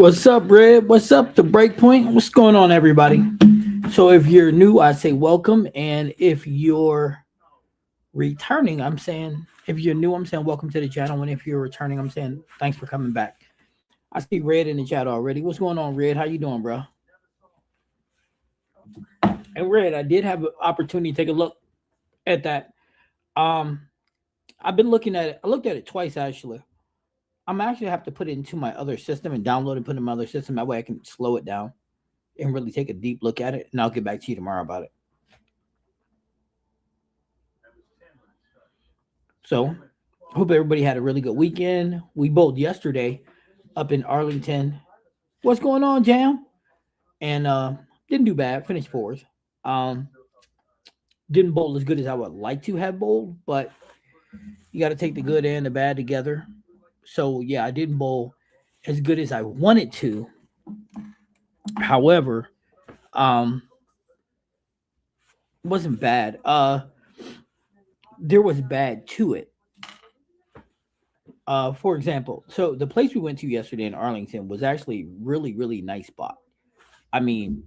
What's up, Red? What's up, the Breakpoint? What's going on, everybody? So, if you're new, I say welcome, and if you're returning, I'm saying if you're new, I'm saying welcome to the channel, and if you're returning, I'm saying thanks for coming back. I see Red in the chat already. What's going on, Red? How you doing, bro? And Red, I did have an opportunity to take a look at that. Um, I've been looking at it. I looked at it twice actually. I'm actually have to put it into my other system and download and put it in my other system. That way I can slow it down and really take a deep look at it. And I'll get back to you tomorrow about it. So, hope everybody had a really good weekend. We bowled yesterday up in Arlington. What's going on, Jam? And didn't do bad. Finished fourth. Um, didn't bowl as good as I would like to have bowled, but you got to take the good and the bad together. So yeah, I didn't bowl as good as I wanted to. However, um, wasn't bad. There was bad to it. For example, so the place we went to yesterday in Arlington was actually really nice spot. I mean,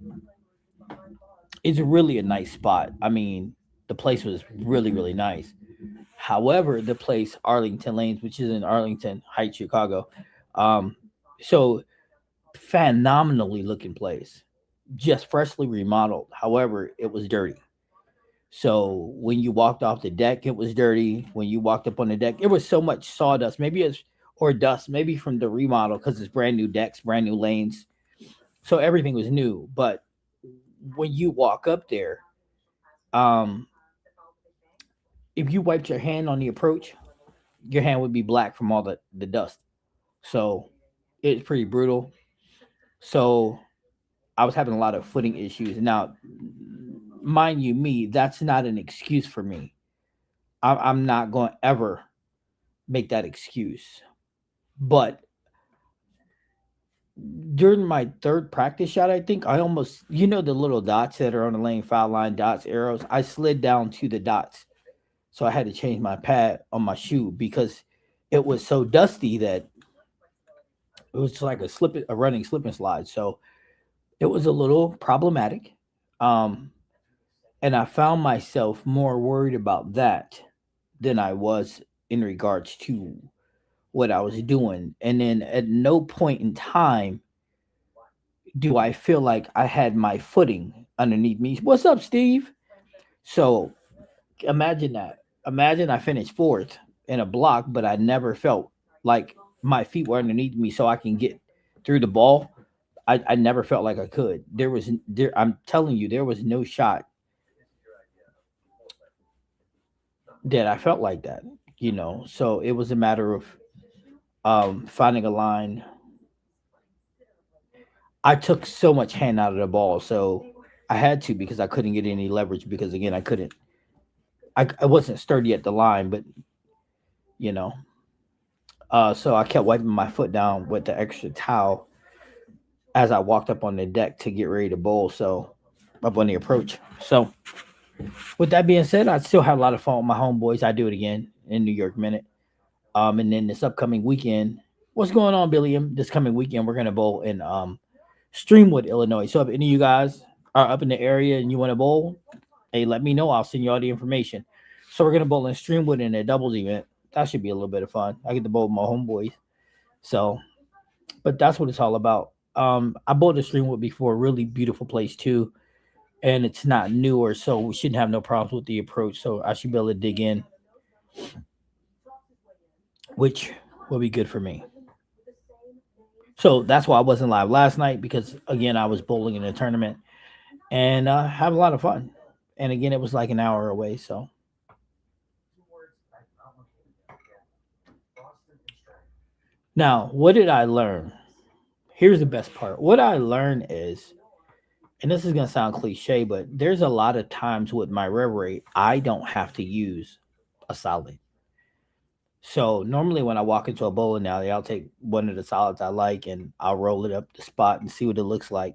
it's really a nice spot. I mean, the place was really nice. However, the place Arlington Lanes, which is in Arlington Heights, Chicago, um, so phenomenally looking place, just freshly remodeled. However, it was dirty. So when you walked off the deck, it was dirty. When you walked up on the deck, it was so much sawdust. Maybe it's or dust, maybe from the remodel because it's brand new decks, brand new lanes. So everything was new. But when you walk up there, um, if you wiped your hand on the approach, your hand would be black from all the dust. So it's pretty brutal. So I was having a lot of footing issues. Now, mind you, me, that's not an excuse for me. I'm not going to ever make that excuse. But during my third practice shot, I think I almost, the little dots that are on the lane, foul line, dots, arrows, I slid down to the dots. So I had to change my pad on my shoe because it was so dusty that it was like a running slip and slide. So it was a little problematic. Um, and I found myself more worried about that than I was in regards to what I was doing. And then at no point in time do I feel like I had my footing underneath me. What's up, Steve? So imagine that. Imagine I finished fourth in a block, but I never felt like my feet were underneath me so I can get through the ball. I never felt like I could. I'm telling you, there was no shot that I felt like that. So it was a matter of finding a line. I took so much hand out of the ball, so I had to because I couldn't get any leverage because again I couldn't. I wasn't sturdy at the line, but you know. So I kept wiping my foot down with the extra towel as I walked up on the deck to get ready to bowl. So up on the approach. So with that being said, I still have a lot of fun with my homeboys. I do it again in New York Minute. And then this upcoming weekend, what's going on, Billiam? This coming weekend, we're gonna bowl in Streamwood, Illinois. So if any of you guys are up in the area and you want to bowl, hey, let me know. I'll send you all the information. So we're gonna bowl in Streamwood in a doubles event. That should be a little bit of fun. I get to bowl with my homeboys. So, but that's what it's all about. I bowled at Streamwood before, really beautiful place too, and it's not newer, so we shouldn't have no problems with the approach. So I should be able to dig in, which will be good for me. So that's why I wasn't live last night because again I was bowling in a tournament and have a lot of fun. And again, it was like an hour away. So now, what did I learn? Here's the best part. What I learned is, and this is gonna sound cliche, but there's a lot of times with my rev rate, I don't have to use a solid. So normally when I walk into a bowling alley, I'll take one of the solids I like and I'll roll it up the spot and see what it looks like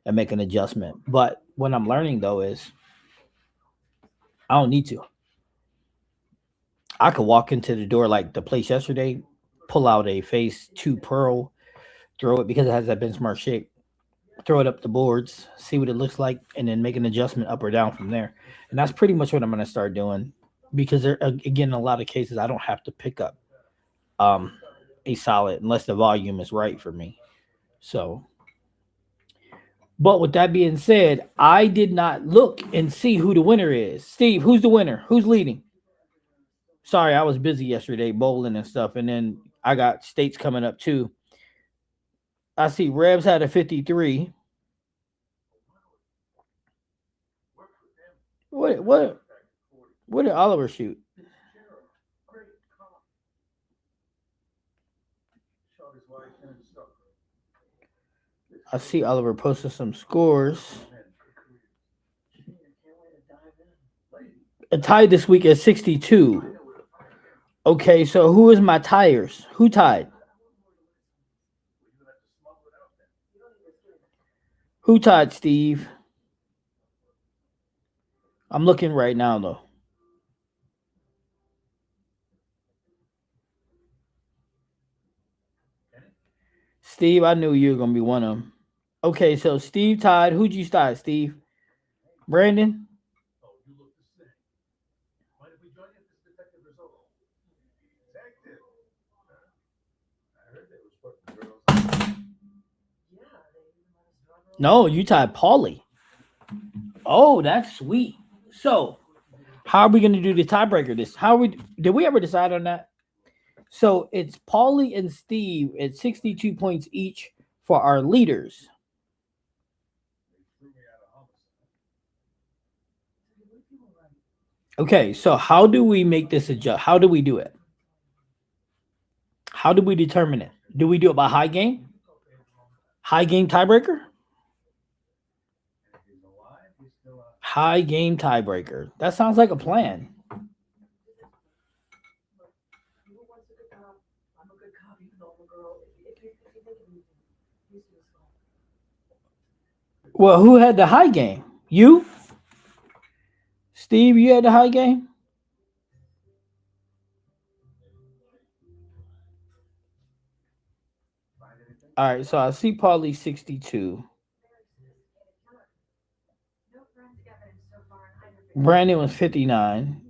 and make an adjustment. But what I'm learning though is I don't need to. I could walk into the door like the place yesterday, pull out a phase two pearl throw it because it has that benchmark shape. Throw it up the boards, see what it looks like, and then make an adjustment up or down from there. And that's pretty much what I'm going to start doing because there, again, in a lot of cases, I don't have to pick up um, a solid unless the volume is right for me. So, but with that being said, I did not look and see who the winner is. Steve, who's the winner? Who's leading? Sorry, I was busy yesterday bowling and stuff, and then I got states coming up too. I see Rebs had a 53. What did Oliver shoot? I see Oliver posted some scores. A tie this week at 62. Okay, so who is my tires? Who tied? Who tied, Steve? I'm looking right now though. Steve, I knew you were gonna be one of them. Okay, so Steve tied. Who'd you tie, Steve? Brandon? No, you tied Paulie. Oh, that's sweet. So, how are we going to do the tiebreaker? This how we did we ever decide on that? So it's Paulie and Steve at 62 points each for our leaders. Okay, so how do we make this adjust? How do we do it? How do we determine it? Do we do it by high game? High game tiebreaker? High game tiebreaker. That sounds like a plan. Well, who had the high game? You? Steve, you had the high game? All right, so I see Paulie 62. Brandon was 59.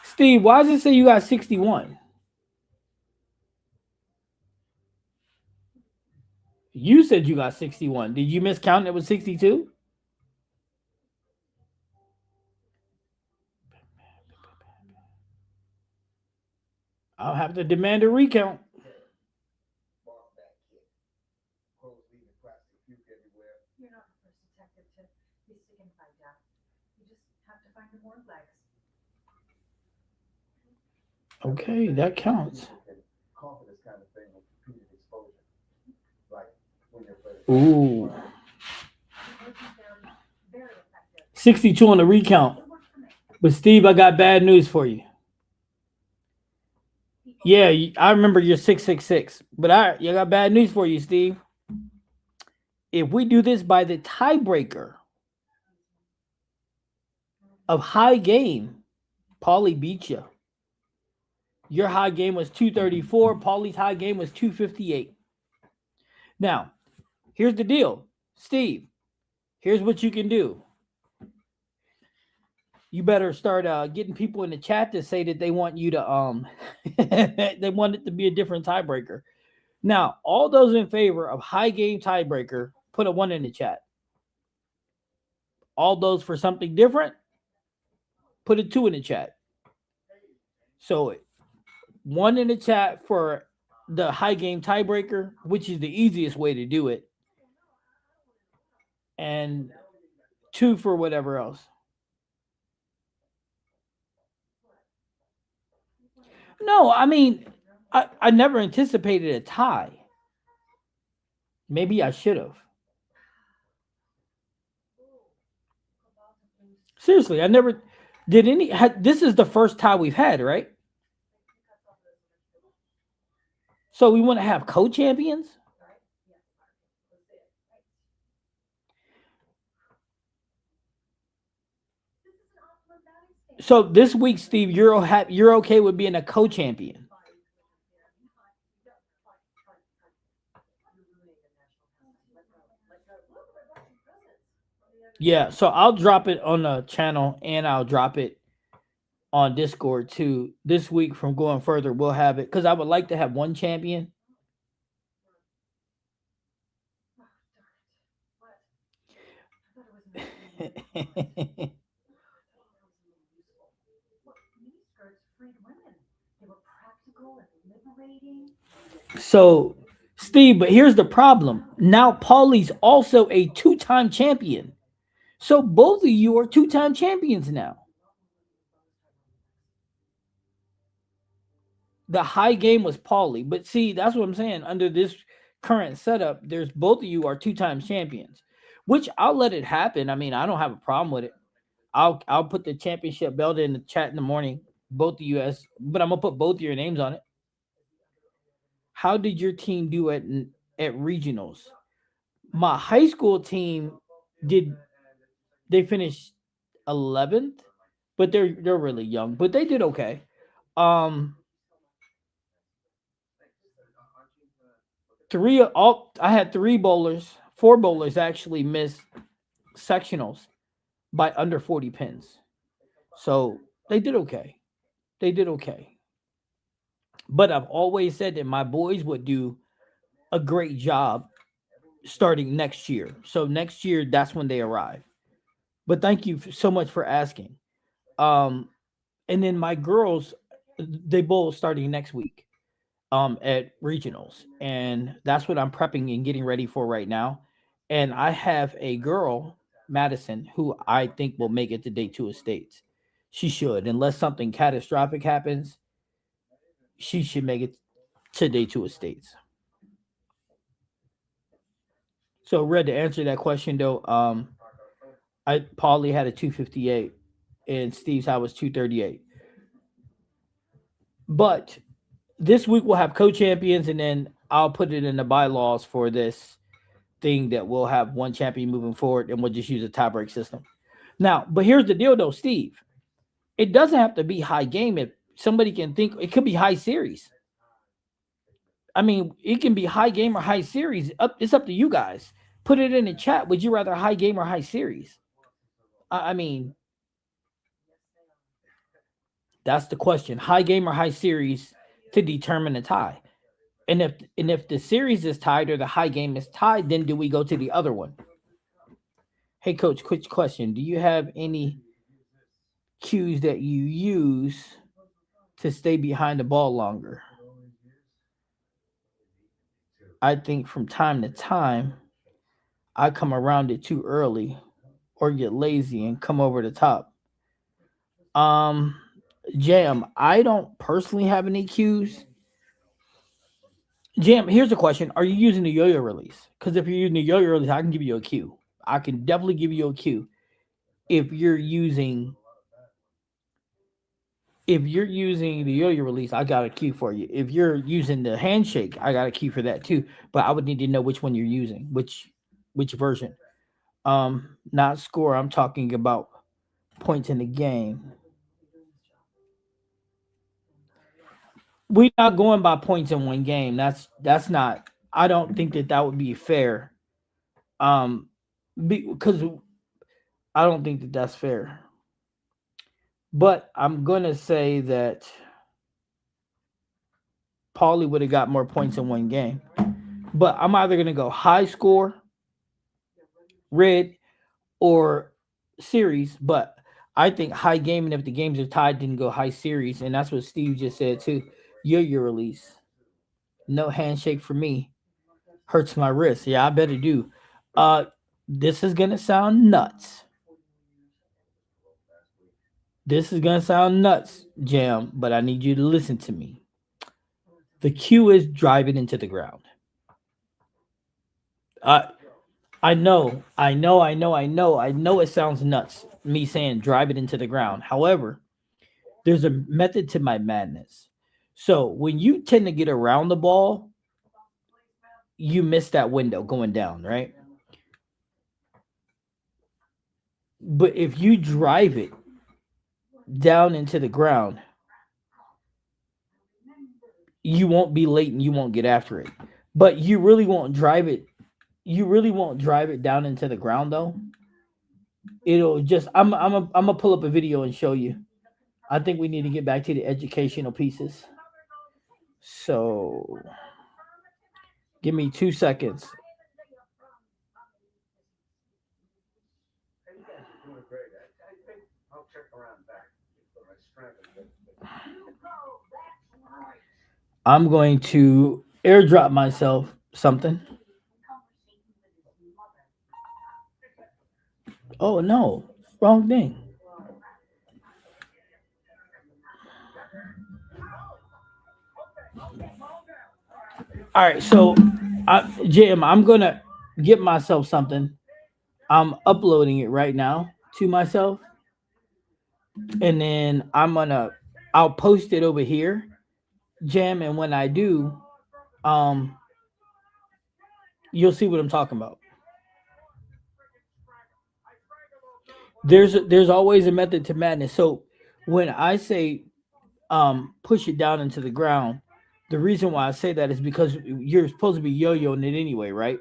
Steve, why does it say you got 61? You said you got 61. Did you miscount it with 62? I'll have to demand a recount. Okay, that counts. Ooh. 62 on the recount. But Steve, I got bad news for you. Yeah, I remember you're 666. But I got bad news for you, Steve. If we do this by the tiebreaker of high game, Paulie beat you. Your high game was 234. Paulie's high game was 258. Now, here's the deal. Steve, here's what you can do. You better start getting people in the chat to say that they want you to they want it to be a different tiebreaker. Now, all those in favor of high game tiebreaker, put a 1 in the chat. All those for something different, put a 2 in the chat. So 1 in the chat for the high game tiebreaker, which is the easiest way to do it, and 2 for whatever else. No, I mean, I never anticipated a tie. Maybe I should have. Seriously, I never did any. This is the first tie we've had, right? So we want to have co-champions. So this week, Steve, you're okay with being a co-champion. Yeah, so I'll drop it on the channel and I'll drop it on Discord too. This week from going further, we'll have it because I would like to have one champion. So, Steve, but here's the problem. Now Paulie's also a two-time champion. So both of you are two-time champions now. The high game was Paulie, but see, that's what I'm saying. Under this current setup, there's both of you are two-time champions, which I'll let it happen. I mean, I don't have a problem with it. I'll put the championship belt in the chat in the morning. Both of you as, but I'm gonna put both of your names on it. How did your team do at regionals? My high school team did they finished 11th, but they're really young, but they did okay. Um, three all I had three bowlers, four bowlers actually missed sectionals by under 40 pins, so they did okay. They did okay, but I've always said that my boys would do a great job starting next year. So next year, that's when they arrive. But thank you so much for asking. Um, and then my girls, they bowl starting next week at regionals, and that's what I'm prepping and getting ready for right now. And I have a girl, Madison, who I think will make it to day two of states. She should, unless something catastrophic happens. She should make it to day two of states. So, Red, to answer that question though, I Paulie had a 258 and Steve's high was 238. But this week we'll have co-champions, and then I'll put it in the bylaws for this thing that we'll have one champion moving forward, and we'll just use a tiebreak system. Now, but here's the deal though, Steve. It doesn't have to be high game. If somebody can think, it could be high series. I mean, it can be high game or high series. It's up to you guys. Put it in the chat. Would you rather high game or high series? I mean, that's the question. High game or high series to determine a tie. And if the series is tied or the high game is tied, then do we go to the other one? Hey coach, quick question. Do you have any cues that you use to stay behind the ball longer? I think from time to time I come around it too early or get lazy and come over the top. Um Jam, I don't personally have any cues. Jam, here's the question. Are you using the yo-yo release? Because if you're using the yo-yo release, I can give you a cue. I can definitely give you a cue. If you're using if you're using the yo-yo release, I got a cue for you. If you're using the handshake, I got a cue for that too. But I would need to know which one you're using, which version. Not score. I'm talking about points in the game. We're not going by points in one game. That's not. I don't think that that would be fair. Um, because I don't think that that's fair. But I'm gonna say that Paulie would have got more points in one game. But I'm either gonna go high score, red, or series. But I think high game, and if the games are tied, then go high series, and that's what Steve just said too. Your release, no handshake for me. Hurts my wrist. Yeah, I better do. Uh, this is gonna sound nuts. This is gonna sound nuts, Jam, but I need you to listen to me. The cue is drive it into the ground. Uh, I know it sounds nuts, me saying drive it into the ground. However, there's a method to my madness. So when you tend to get around the ball, you miss that window going down, right? But if you drive it down into the ground, you won't be late and you won't get after it. But you really won't drive it. You really won't drive it down into the ground though, It'll just I'm gonna pull up a video and show you. I think we need to get back to the educational pieces. So give me 2 seconds. I'm going to airdrop myself something. Oh no, wrong thing. All right, so Jim, I'm gonna get myself something. I'm uploading it right now to myself, and then I'll post it over here, Jim. And when I do, um, you'll see what I'm talking about. There's always a method to madness. So when I say push it down into the ground, the reason why I say that is because you're supposed to be yo-yoing it anyway, right?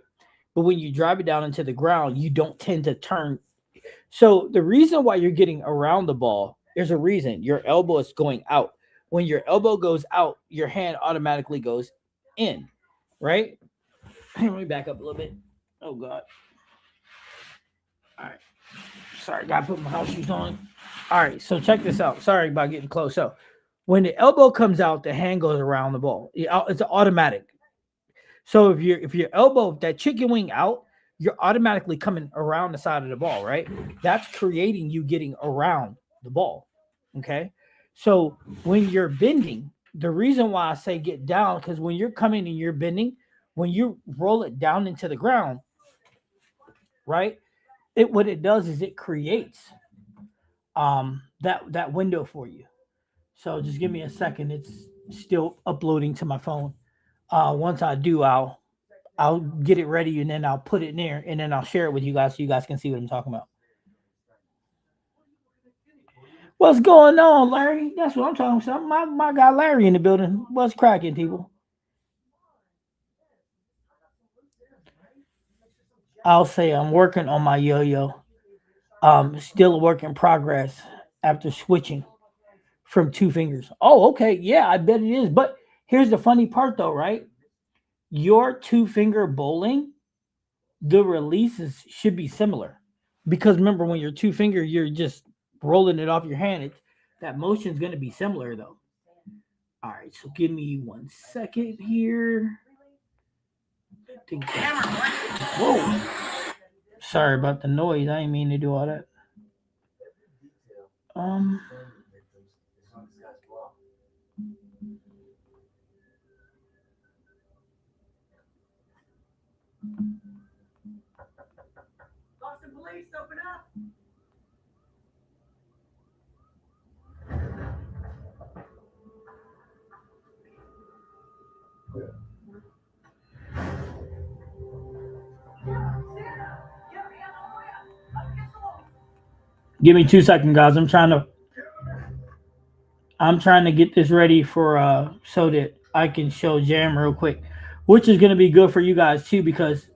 But when you drive it down into the ground, you don't tend to turn. So the reason why you're getting around the ball, there's a reason. Your elbow is going out. When your elbow goes out, your hand automatically goes in, right? Let me back up a little bit. Oh God. All right. Sorry, gotta put my house shoes on. All right, so check this out. Sorry about getting close. So when the elbow comes out, the hand goes around the ball. It's automatic. So if your elbow, if that chicken wing out, you're automatically coming around the side of the ball, right? That's creating you getting around the ball. Okay. So when you're bending, the reason why I say get down, because when you're coming and you're bending, when you roll it down into the ground, right? It what it does is it creates that window for you. So just give me a second. It's still uploading to my phone. Once I do, I'll get it ready and then I'll put it in there and then I'll share it with you guys so you guys can see what I'm talking about. What's going on, Larry? That's what I'm talking about. My guy Larry in the building. What's cracking, people? I'll say I'm working on my yo-yo. Still a work in progress after switching from two fingers. Oh, okay. Yeah, I bet it is. But here's the funny part though, right? Your two finger bowling, the releases should be similar. Because remember, when you're two finger, you're just rolling it off your hand. That motion's gonna be similar though. All right, so give me 1 second here. I think whoa. Sorry about the noise. I didn't mean to do all that. Um, give me 2 seconds, guys. I'm trying to get this ready for so that I can show Jam real quick, which is gonna be good for you guys too because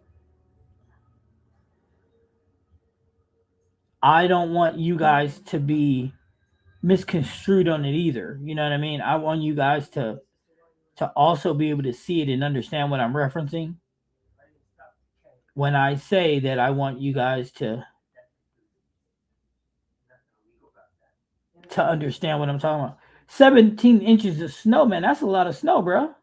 I don't want you guys to be misconstrued on it either. You know what I mean? I want you guys to also be able to see it and understand what I'm referencing when I say that I want you guys to understand what I'm talking about. 17 inches of snow, man. That's a lot of snow, bro.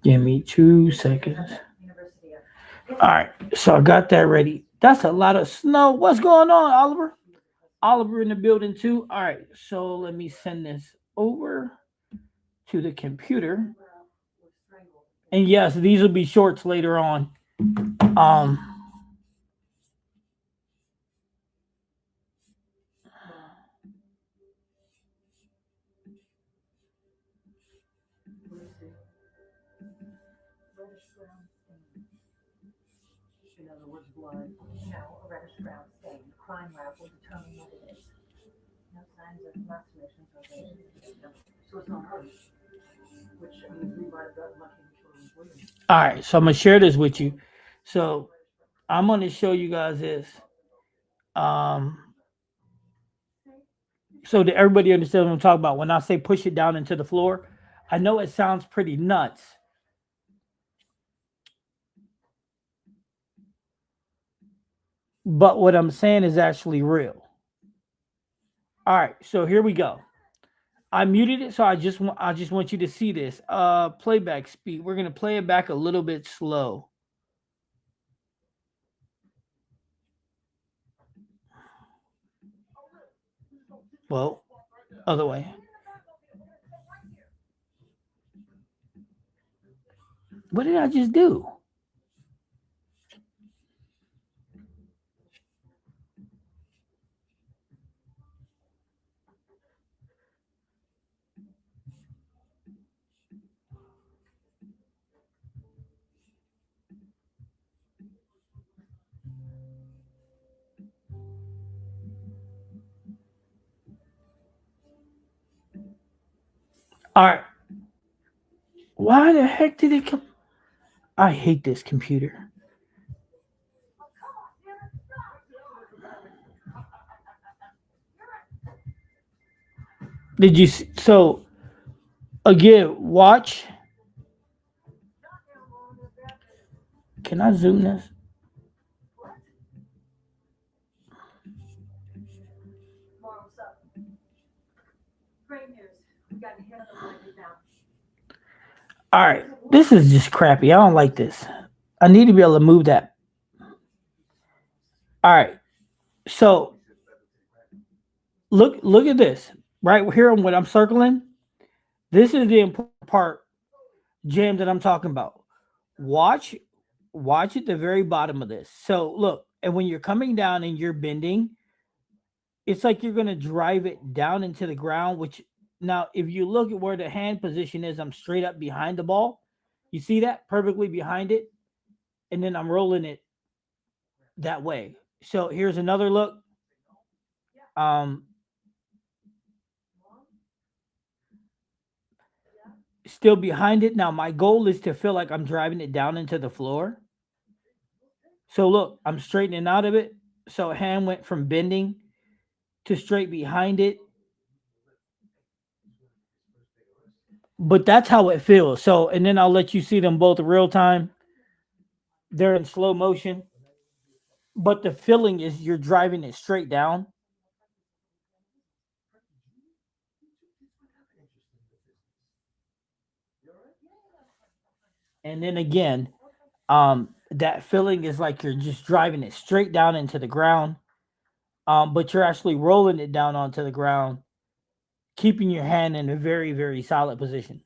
Give me 2 seconds. All right, so I got that ready. That's a lot of snow. What's going on, Oliver? Oliver in the building too. All right, so let me send this over to the computer. And yes, these will be shorts later on. Um, All right, so I'm gonna share this with you. So I'm gonna show you guys this. Um, so that everybody understands what I'm talking about. When I say push it down into the floor, I know it sounds pretty nuts, but what I'm saying is actually real. All right, so here we go. I muted it, so I just want you to see this. Playback speed. We're gonna play it back a little bit slow. Well, other way. What did I just do? All right. Why the heck did it come? I hate this computer. Did you see? So again? Watch. Can I zoom this? All right. This is just crappy. I don't like this. I need to be able to move that. All right. So look at this right here on what I'm circling. This is the important part, Jam, that I'm talking about. Watch, watch at the very bottom of this. So look, and when you're coming down and you're bending, it's like you're gonna drive it down into the ground. Which now, if you look at where the hand position is, I'm straight up behind the ball. You see that perfectly behind it, and then I'm rolling it that way. So here's another look. Um, Still behind it. Now my goal is to feel like I'm driving it down into the floor. So look, I'm straightening out of it. So hand went from bending to straight behind it. But that's how it feels. So and then I'll let you see them both real time. They're in slow motion. But the feeling is you're driving it straight down. And then again, that feeling is like you're just driving it straight down into the ground. But you're actually rolling it down onto the ground, keeping your hand in a very, very solid position.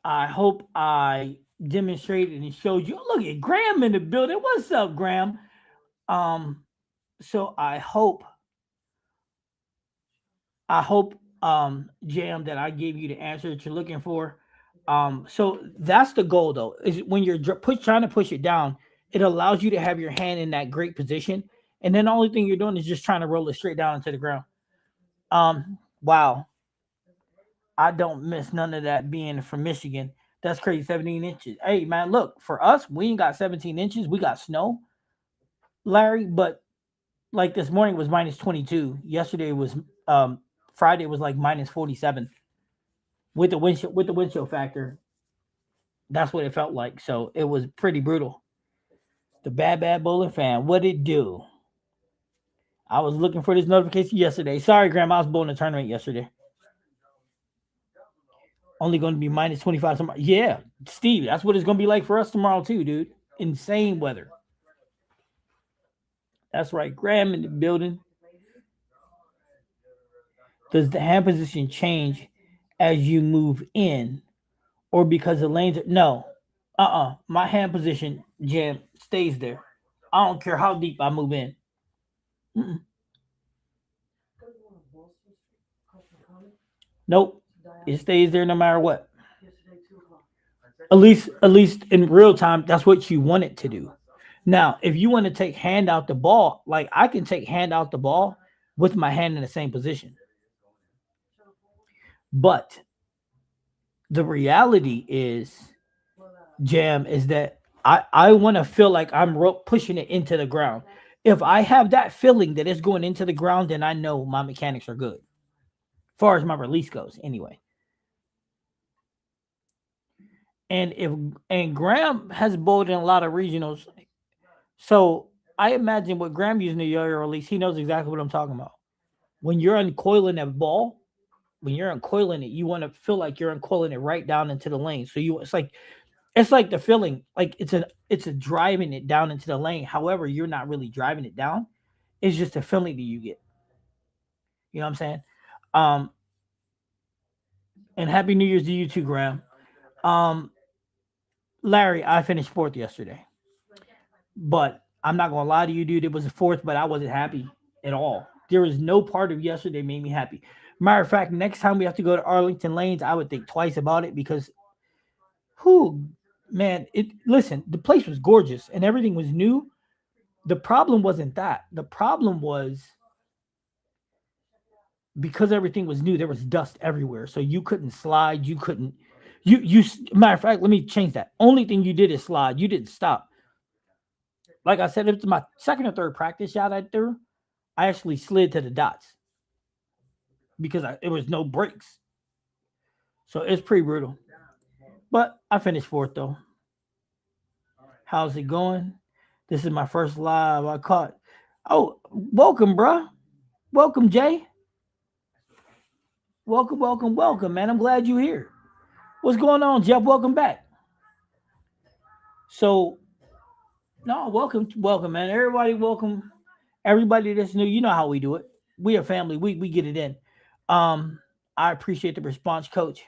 I hope I demonstrated and showed you. Look at Graham in the building. What's up, Graham? Um, so I hope, Jam, that I gave you the answer that you're looking for. So that's the goal, though, is when you're trying to push it down, it allows you to have your hand in that great position, and then the only thing you're doing is just trying to roll it straight down into the ground. Wow, I don't miss none of that being from Michigan. That's crazy, 17 inches. Hey, man, look, for us, we ain't got 17 inches. We got snow, Larry, but like this morning was minus 22. Yesterday was Friday was like minus 47 with the wind chill factor. That's what it felt like. So it was pretty brutal. The bad bowling fan, what it do? I was looking for this notification yesterday. Sorry, Grandma, I was bowling a tournament yesterday. Only going to be minus 25 tomorrow. Yeah, Steve, that's what it's going to be like for us tomorrow too, dude. Insane weather. That's right. Graham in the building. Does the hand position change as you move in or because the lanes are no? My hand position, Jam, stays there. I don't care how deep I move in. Mm-mm. Nope. It stays there no matter what. At least in real time, that's what you want it to do. Now, if you want to take hand out the ball, like I can take hand out the ball with my hand in the same position. But the reality is, Jam, is that I want to feel like I'm pushing it into the ground. If I have that feeling that it's going into the ground, then I know my mechanics are good. As far as my release goes, anyway. And if and Graham has bowled in a lot of regionals, so I imagine what Graham using the yo-yo release, he knows exactly what I'm talking about. When you're uncoiling that ball, when you're uncoiling it, you want to feel like you're uncoiling it right down into the lane. So you it's like the feeling, like it's a driving it down into the lane. However, you're not really driving it down. It's just a feeling that you get. You know what I'm saying? Um, and happy New Year's to you too, Graham. Um, Larry, I finished fourth yesterday, but I'm not gonna lie to you, dude. It was a fourth, but I wasn't happy at all. There was no part of yesterday made me happy. Matter of fact, next time we have to go to Arlington Lanes, I would think twice about it because who, man, it listen, the place was gorgeous and everything was new. The problem wasn't that. The problem was because everything was new, there was dust everywhere. So you couldn't slide. You couldn't. Matter of fact, let me change that. Only thing you did is slide. You didn't stop. Like I said, it was my second or third practice shot I threw. I actually slid to the dots because it was no brakes. So it's pretty brutal. But I finished fourth though. How's it going? This is my first live I caught. Oh, welcome, bruh. Welcome, Jay. Welcome, welcome, welcome, man. I'm glad you're here. What's going on, Jeff? Welcome back. So, no, welcome, welcome, man. Everybody, welcome. Everybody that's new, you know how we do it. We are family. We get it in. Um, I appreciate the response, Coach.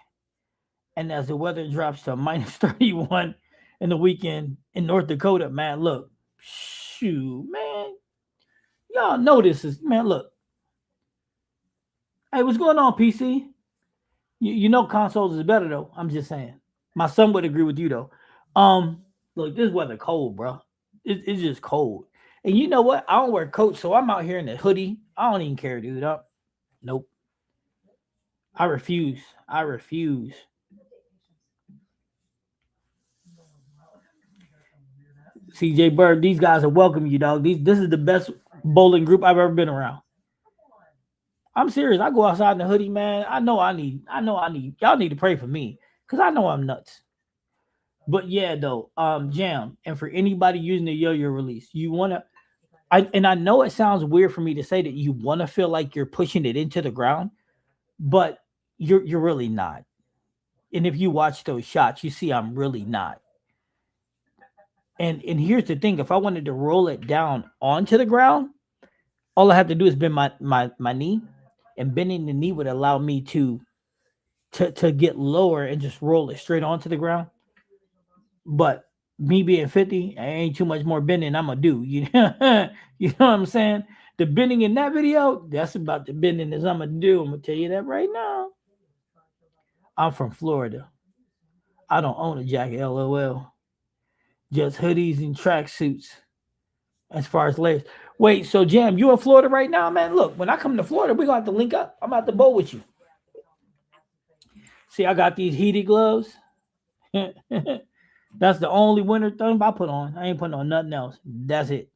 And as the weather drops to minus 31 in the weekend in North Dakota, man, look, shoot, man, y'all know this is man. Look, hey, what's going on, PC? You know consoles is better though. I'm just saying. My son would agree with you though. Um, Look, this weather cold, bro. It's just cold. And you know what? I don't wear coats, so I'm out here in a hoodie. I don't even care, dude. Nope. I refuse. I refuse. CJ Bird, these guys are welcome you, dog. This is the best bowling group I've ever been around. I'm serious. I go outside in the hoodie, man. I know I need y'all need to pray for me. Cause I know I'm nuts. But yeah, though, Jam, and for anybody using the yo-yo release, you wanna I know it sounds weird for me to say that you wanna feel like you're pushing it into the ground, but you're really not. And if you watch those shots, you see I'm really not. And here's the thing: if I wanted to roll it down onto the ground, all I have to do is bend my knee, and bending the knee would allow me to get lower and just roll it straight onto the ground. But me being 50, I ain't too much more bending I'm gonna do. You know what I'm saying? The bending in that video, that's about the bending as I'm gonna do. I'm gonna tell you that right now. I'm from Florida. I don't own a jacket, lol. Just hoodies and tracksuits as far as layers. Wait, so Jam, you in Florida right now, man? Look, when I come to Florida, we gonna have to link up. I'm about to bowl with you. See, I got these heated gloves. That's the only winter thing I put on. I ain't putting on nothing else. That's it.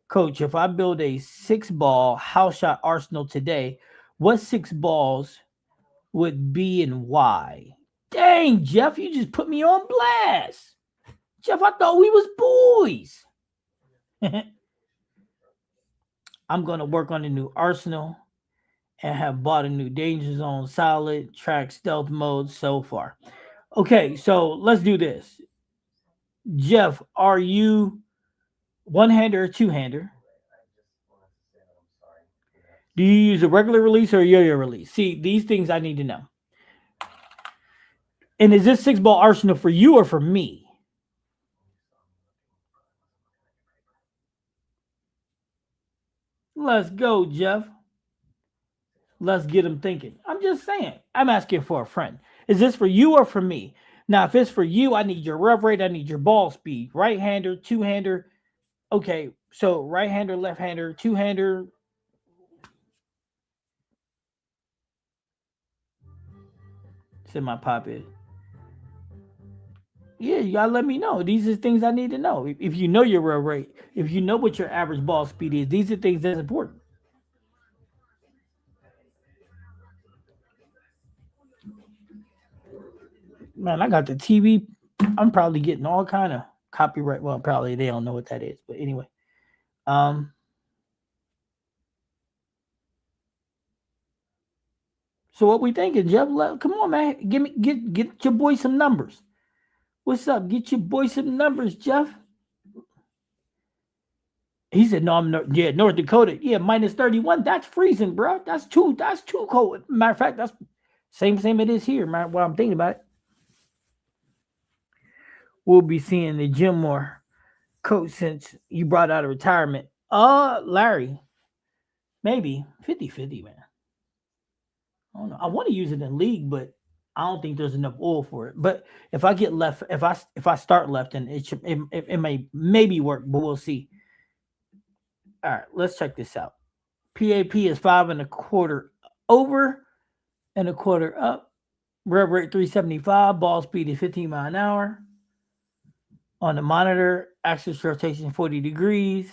Coach, if I build a 6 ball house shot arsenal today, what 6 balls would be and why? Dang, Jeff, you just put me on blast. Jeff, I thought we was boys. I'm gonna work on a new arsenal and have bought a new danger zone solid track stealth mode so far. Okay, so let's do this. Jeff, are you one hander or two hander? Do you use a regular release or a yo-yo release? See, these things I need to know. And is this six ball arsenal for you or for me? Let's go, Jeff. Let's get him thinking. I'm just saying. I'm asking for a friend. Is this for you or for me? Now, if it's for you, I need your rev rate. I need your ball speed. Right hander, two hander. Okay, so right hander, left hander, two hander. Said my pop is. Yeah, you gotta let me know. These are things I need to know. If you know your rev rate, if you know what your average ball speed is, these are things that's important. Man, I got the TV. I'm probably getting all kind of copyright. Well, probably they don't know what that is, but anyway. Um, so what we thinking, Jeff? Come on, man. Get your boy some numbers. What's up? Get your boy some numbers, Jeff. He said, "No, yeah, North Dakota. Yeah, minus 31. That's freezing, bro. That's too. That's too cold. Matter of fact, that's same it is here. Man, while I'm thinking about it, we'll be seeing the Jim Moore coach since you brought out of retirement. Larry, maybe 50-50, man. I don't know. I want to use it in league, but I don't think there's enough oil for it. But if I get left, if I start left, then it may maybe work, but we'll see. All right, let's check this out. PAP is 5.25 over and a quarter up. Rev rate 375. Ball speed is 15 mile an hour. On the monitor, axis rotation 40 degrees.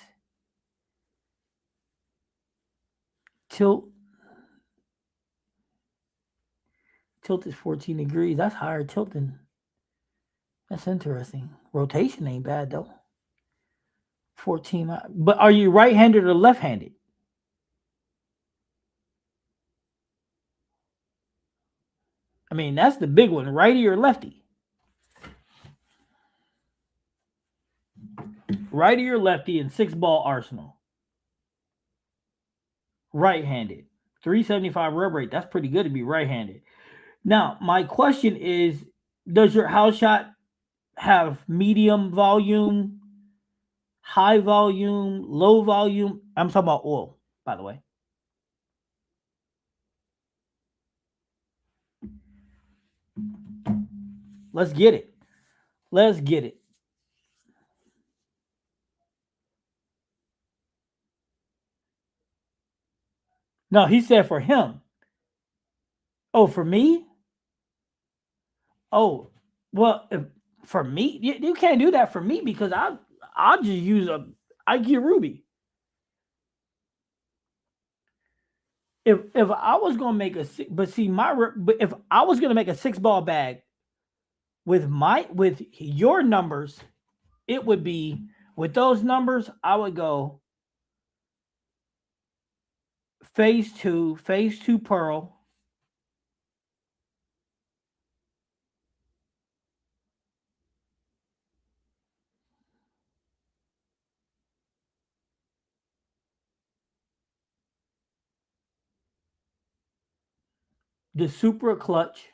Tilt is 14 degrees. That's higher tilt than. That's interesting. Rotation ain't bad though. 14. But are you right-handed or left-handed? I mean, that's the big one. Righty or lefty? Righty or lefty in six ball arsenal? Right-handed. 375 rub rate. That's pretty good to be right-handed. Now, my question is, does your house shot have medium volume, high volume, low volume? I'm talking about oil, by the way. Let's get it. Let's get it. No, he said for him. Oh, for me? Oh, well, if, for me, you can't do that for me because I'll just use I get Ruby. If I was gonna make but see but if I was gonna make a six ball bag with your numbers, it would be with those numbers. I would go phase two pearl, the super clutch,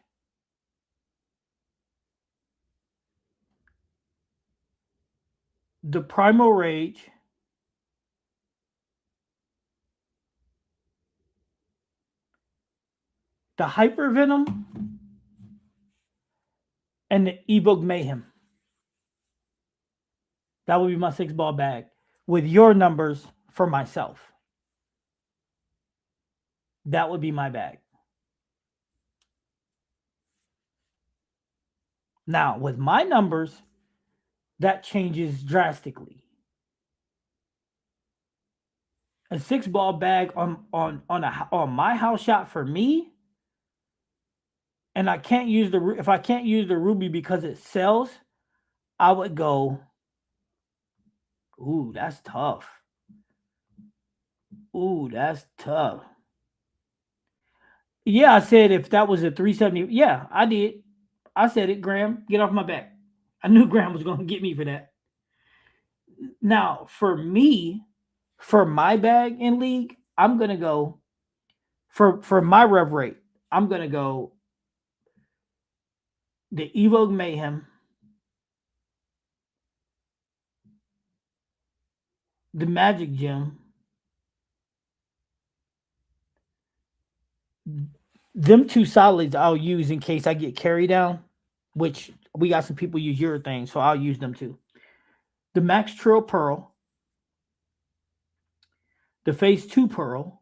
the primal rage, the hyper venom, and the evoke mayhem. That would be my six ball bag with your numbers for myself. That would be my bag. Now, with my numbers, that changes drastically. A six ball bag on my house shot for me, and I can't use if I can't use the ruby because it sells, I would go. Ooh, that's tough. Ooh, that's tough. Yeah, I said if that was a 370. Yeah, I did. I said it, Graham. Get off my back. I knew Graham was going to get me for that. Now, for me, for my bag in league, I'm gonna go for my rev rate. I'm gonna go the Evoke Mayhem, the Magic Gem. Them two solids I'll use in case I get carry down, which we got some people use urethane, so I'll use them too. The Max Trill Pearl, the Phase 2 Pearl,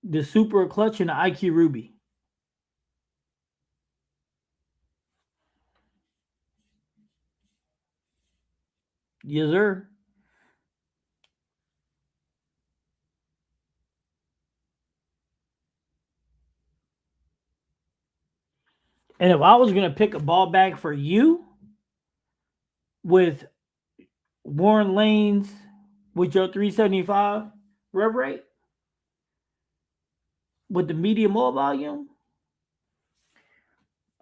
the Super Clutch, and the IQ Ruby. Yes, sir. And if I was gonna pick a ball bag for you with Warren Lanes with your 375 rev rate with the medium oil volume,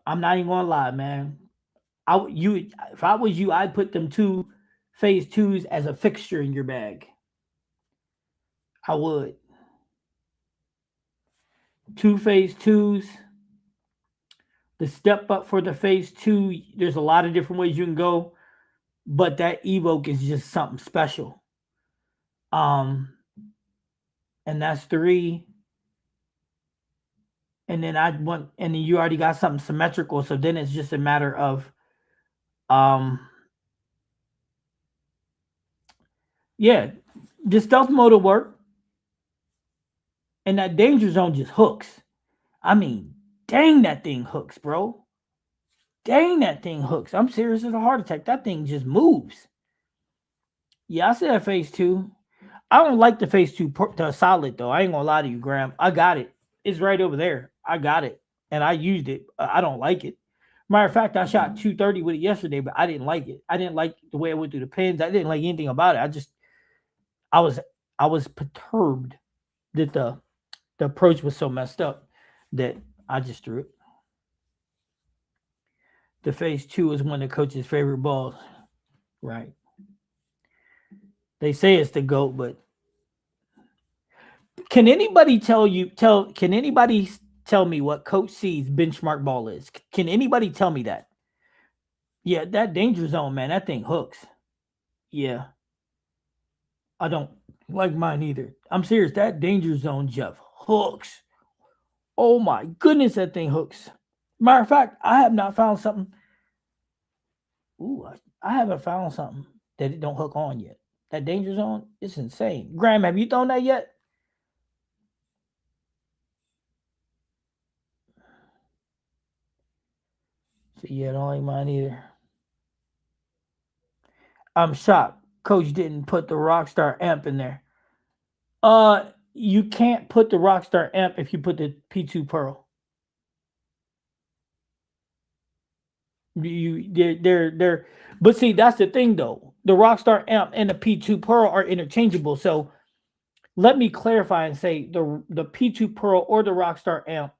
I'm not even gonna lie, man. If I was you, I'd put them two phase twos as a fixture in your bag. I would. Two phase twos. The step up for the phase two, there's a lot of different ways you can go, but that Evoke is just something special. Um, and that's three. And then and then you already got something symmetrical, so then it's just a matter of, um, yeah, the stealth mode will work, and that danger zone just hooks. I mean, dang, that thing hooks, bro. Dang, that thing hooks. I'm serious as a heart attack. That thing just moves. Yeah, I said phase two. I don't like the phase two the solid though. I ain't gonna lie to you, Graham. I got it. It's right over there. I got it, and I used it. I don't like it. Matter of fact, I shot 230 with it yesterday, but I didn't like it. I didn't like the way it went through the pins. I didn't like anything about it. I was I was perturbed that the approach was so messed up that I just threw it. The phase two is one of the coach's favorite balls. Right. They say it's the GOAT, but can anybody tell me what Coach C's benchmark ball is? Can anybody tell me that? Yeah, that danger zone, man, that thing hooks. Yeah. I don't like mine either. I'm serious. That danger zone, Jeff, hooks. Oh my goodness, that thing hooks. Matter of fact, I have not found something. Ooh, I haven't found something that it don't hook on yet. That danger zone, it's insane. Graham, have you thrown that yet? So yeah, I don't like mine either. I'm shocked. Coach didn't put the Rockstar amp in there. You can't put the Rockstar amp if you put the P2 Pearl. They're but see, that's the thing though. The Rockstar amp and the P2 Pearl are interchangeable. So let me clarify and say the P2 Pearl or the Rockstar amp,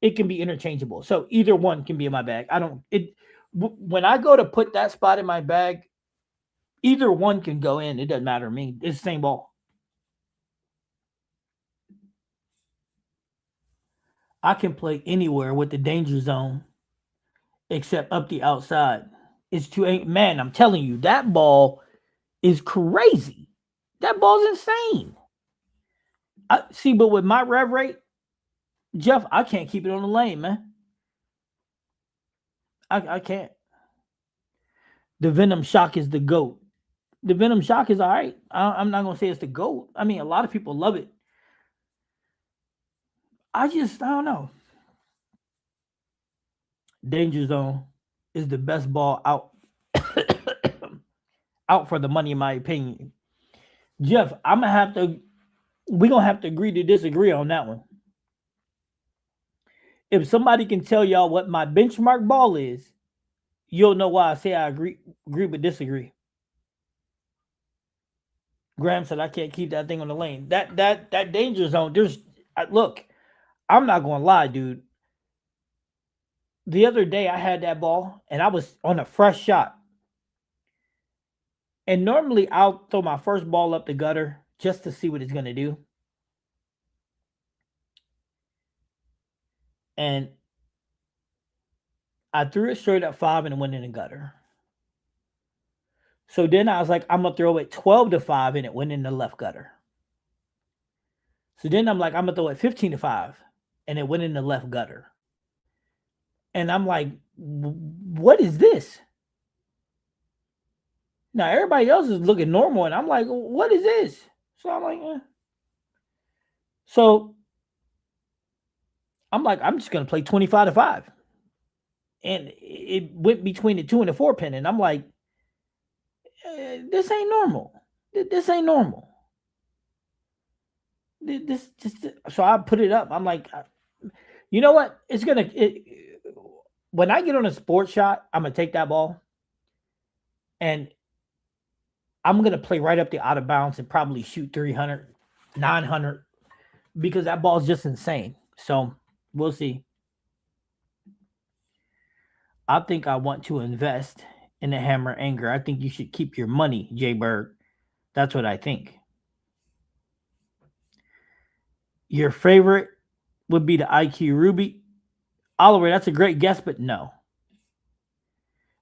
it can be interchangeable. So either one can be in my bag. I don't it when I go to put that spot in my bag, either one can go in. It doesn't matter to me. It's the same ball. I can play anywhere with the danger zone except up the outside. It's too man, I'm telling you, that ball is crazy. That ball's insane. I see, but with my rev rate, Jeff, I can't keep it on the lane, man. I can't. The Venom Shock is the GOAT. The Venom Shock is all right. I'm not gonna say it's the GOAT. I mean, a lot of people love it. I don't know. Danger Zone is the best ball out out for the money, in my opinion. Jeff, I'm gonna have to. We're gonna have to agree to disagree on that one. If somebody can tell y'all what my benchmark ball is, you'll know why I say I agree but disagree. Graham said I can't keep that thing on the lane. That danger zone. Look. I'm not gonna lie, dude. The other day I had that ball and I was on a fresh shot. And normally I'll throw my first ball up the gutter just to see what it's gonna do. and I threw it straight at 5 and it went in the gutter. So then I was like, I'm gonna throw it 12 to 5 and it went in the left gutter. So then I'm like, I'm gonna throw it 15 to 5 and it went in the left gutter. And I'm like, what is this? Now everybody else is looking normal, and I'm like, what is this? So I'm like, So I'm like, I'm just gonna play 25 to 5. And it went between the 2 and the 4 pin, and I'm like, this ain't normal. This ain't normal. This just so I put it up. I'm like, you know what? When I get on a sports shot, I'm gonna take that ball and I'm gonna play right up the out of bounds and probably shoot 300, 900 because that ball's just insane. So we'll see. I think I want to invest in the Hammer Anger. I think you should keep your money, Jay Bird. That's what I think. Your favorite would be the IQ Ruby. Oliver, that's a great guess, but no.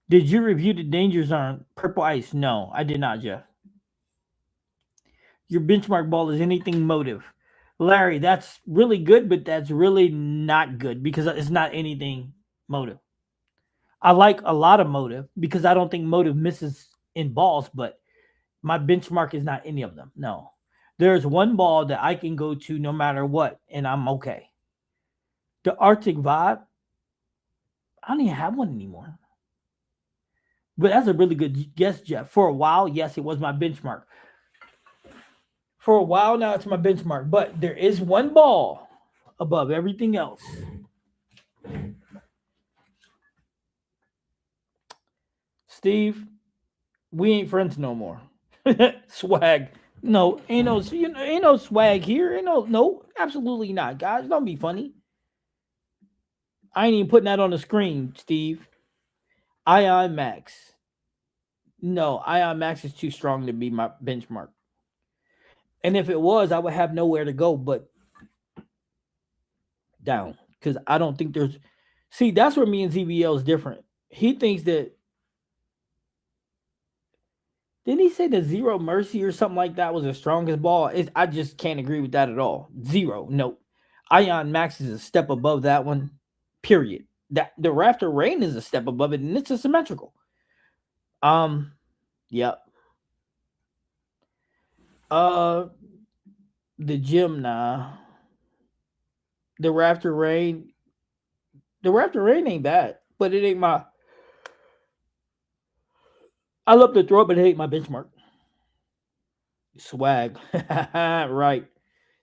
Did you review the danger zone Purple Ice? No, I did not, Jeff. Your benchmark ball is anything motive. Larry, that's really good, but that's really not good because it's not anything motive. I like a lot of motive because I don't think motive misses in balls, but my benchmark is not any of them. No. There's one ball that I can go to no matter what, and I'm okay. The Arctic Vibe, I don't even have one anymore. But that's a really good guess, Jeff. For a while, yes, it was my benchmark. For a while now, it's my benchmark. But there is one ball above everything else. Steve, we ain't friends no more. Swag. No, ain't no swag here. Ain't no, absolutely not, guys. Don't be funny. I ain't even putting that on the screen, Steve. Ion Max. No, Ion Max is too strong to be my benchmark. And if it was, I would have nowhere to go but down. Because I don't think there's. See, that's where me and ZBL is different. He thinks that. Didn't he say that Zero Mercy or something like that was the strongest ball? I just can't agree with that at all. Zero. Nope. Ion Max is a step above that one. Period. That the Rafter Rain is a step above it, and it's a symmetrical. Yep. The gym now. The Rafter Rain. The Rafter Rain ain't bad, but it ain't my. I love to throw it, but it ain't my benchmark. Swag. Right.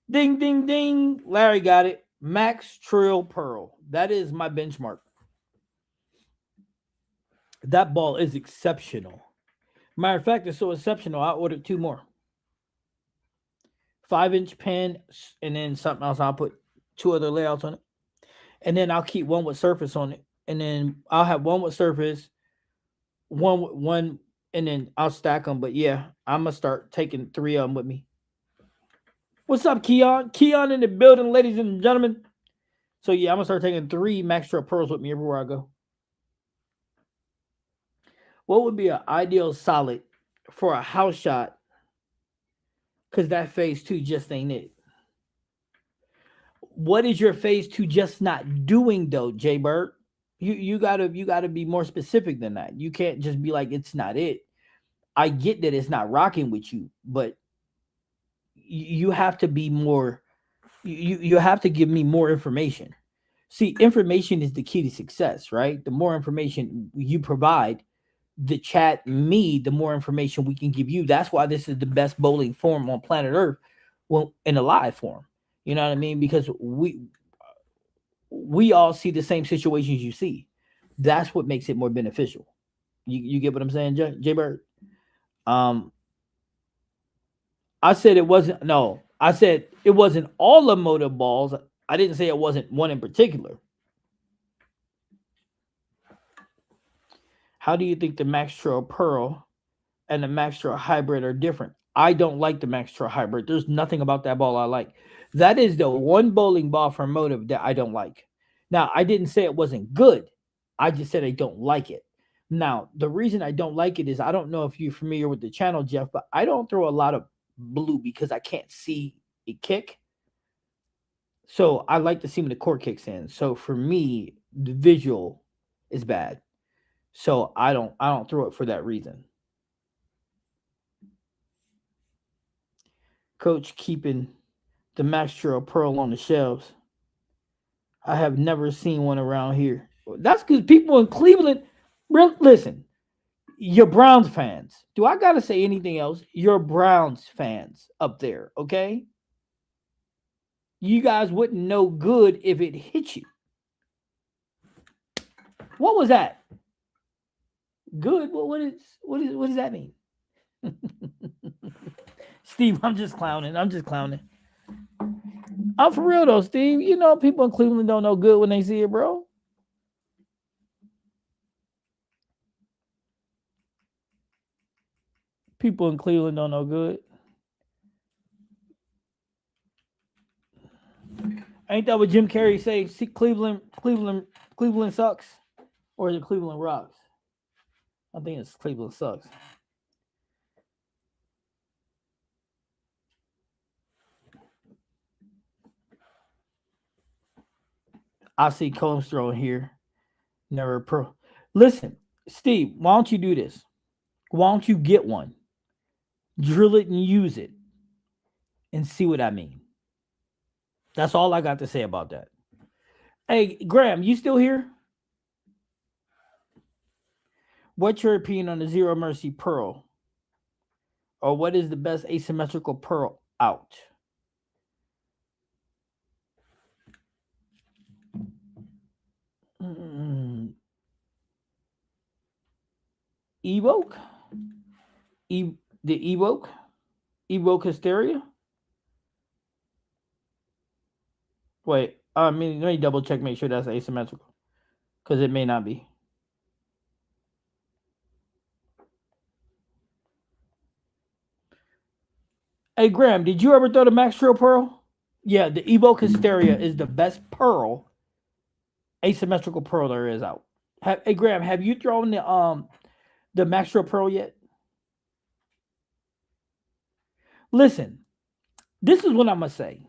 Ding, ding, ding. Larry got it. Max Trill Pearl. That is my benchmark. That ball is exceptional. Matter of fact, it's so exceptional, I ordered 2 more. 5-inch pen, and then something else. I'll put 2 other layouts on it. And then I'll keep one with surface on it. And then I'll have one with surface, one, and then I'll stack them. But yeah, I'm going to start taking 3 of them with me. What's up, Keon? Keon in the building, ladies and gentlemen. So yeah, I'm going to start taking 3 Max Trail Pearls with me everywhere I go. What would be an ideal solid for a house shot? Because that phase 2 just ain't it. What is your phase 2 just not doing though, Jay Bird? You gotta be more specific than that. You can't just be like it's not it. I get that it's not rocking with you, but you have to be more. You have to give me more information. See, information is the key to success, right? The more information you provide, the chat, me, the more information we can give you. That's why this is the best bowling form on planet Earth, well, in a live form. You know what I mean? Because we all see the same situations you see. That's what makes it more beneficial. You get what I'm saying, Jay Bird? I said it wasn't. No, I said it wasn't all the motive balls. I didn't say it wasn't one in particular. How do you think the Max Trail Pearl and the Max Trail Hybrid are different? I don't like the Max Trail Hybrid. There's nothing about that ball I like. That is the one bowling ball from Motive that I don't like. Now, I didn't say it wasn't good. I just said I don't like it. Now, the reason I don't like it is I don't know if you're familiar with the channel, Jeff, but I don't throw a lot of blue because I can't see it kick. So I like to see when the core kicks in. So for me, the visual is bad. So I don't throw it for that reason. Coach keeping the Max Trail Pearl on the shelves. I have never seen one around here. That's because people in Cleveland, listen, you're Browns fans. Do I got to say anything else? You're Browns fans up there, okay? You guys wouldn't know good if it hit you. What was that? Good? What does that mean? Steve, I'm just clowning. I'm just clowning. I'm for real though, Steve. You know people in Cleveland don't know good when they see it, bro. People in Cleveland don't know good. Ain't that what Jim Carrey say? See, Cleveland sucks, or is it Cleveland rocks? I think it's Cleveland sucks. I see Combs throwing here. Never pro. Listen, Steve, why don't you do this? Why don't you get one, drill it and use it, and see what I mean? That's all I got to say about that. Hey, Graham, you still here? What's your opinion on the Zero Mercy Pearl? Or what is the best asymmetrical pearl out? Mm, Evoke? The Evoke? Evoke Hysteria? Wait, I mean, let me double check, make sure that's asymmetrical. Because it may not be. Hey, Graham, did you ever throw the Max Trail Pearl? Yeah, the Evoke Hysteria is the best pearl, asymmetrical pearl there is out. Hey, Graham, have you thrown the Max Trail Pearl yet? Listen, this is what I'm gonna say.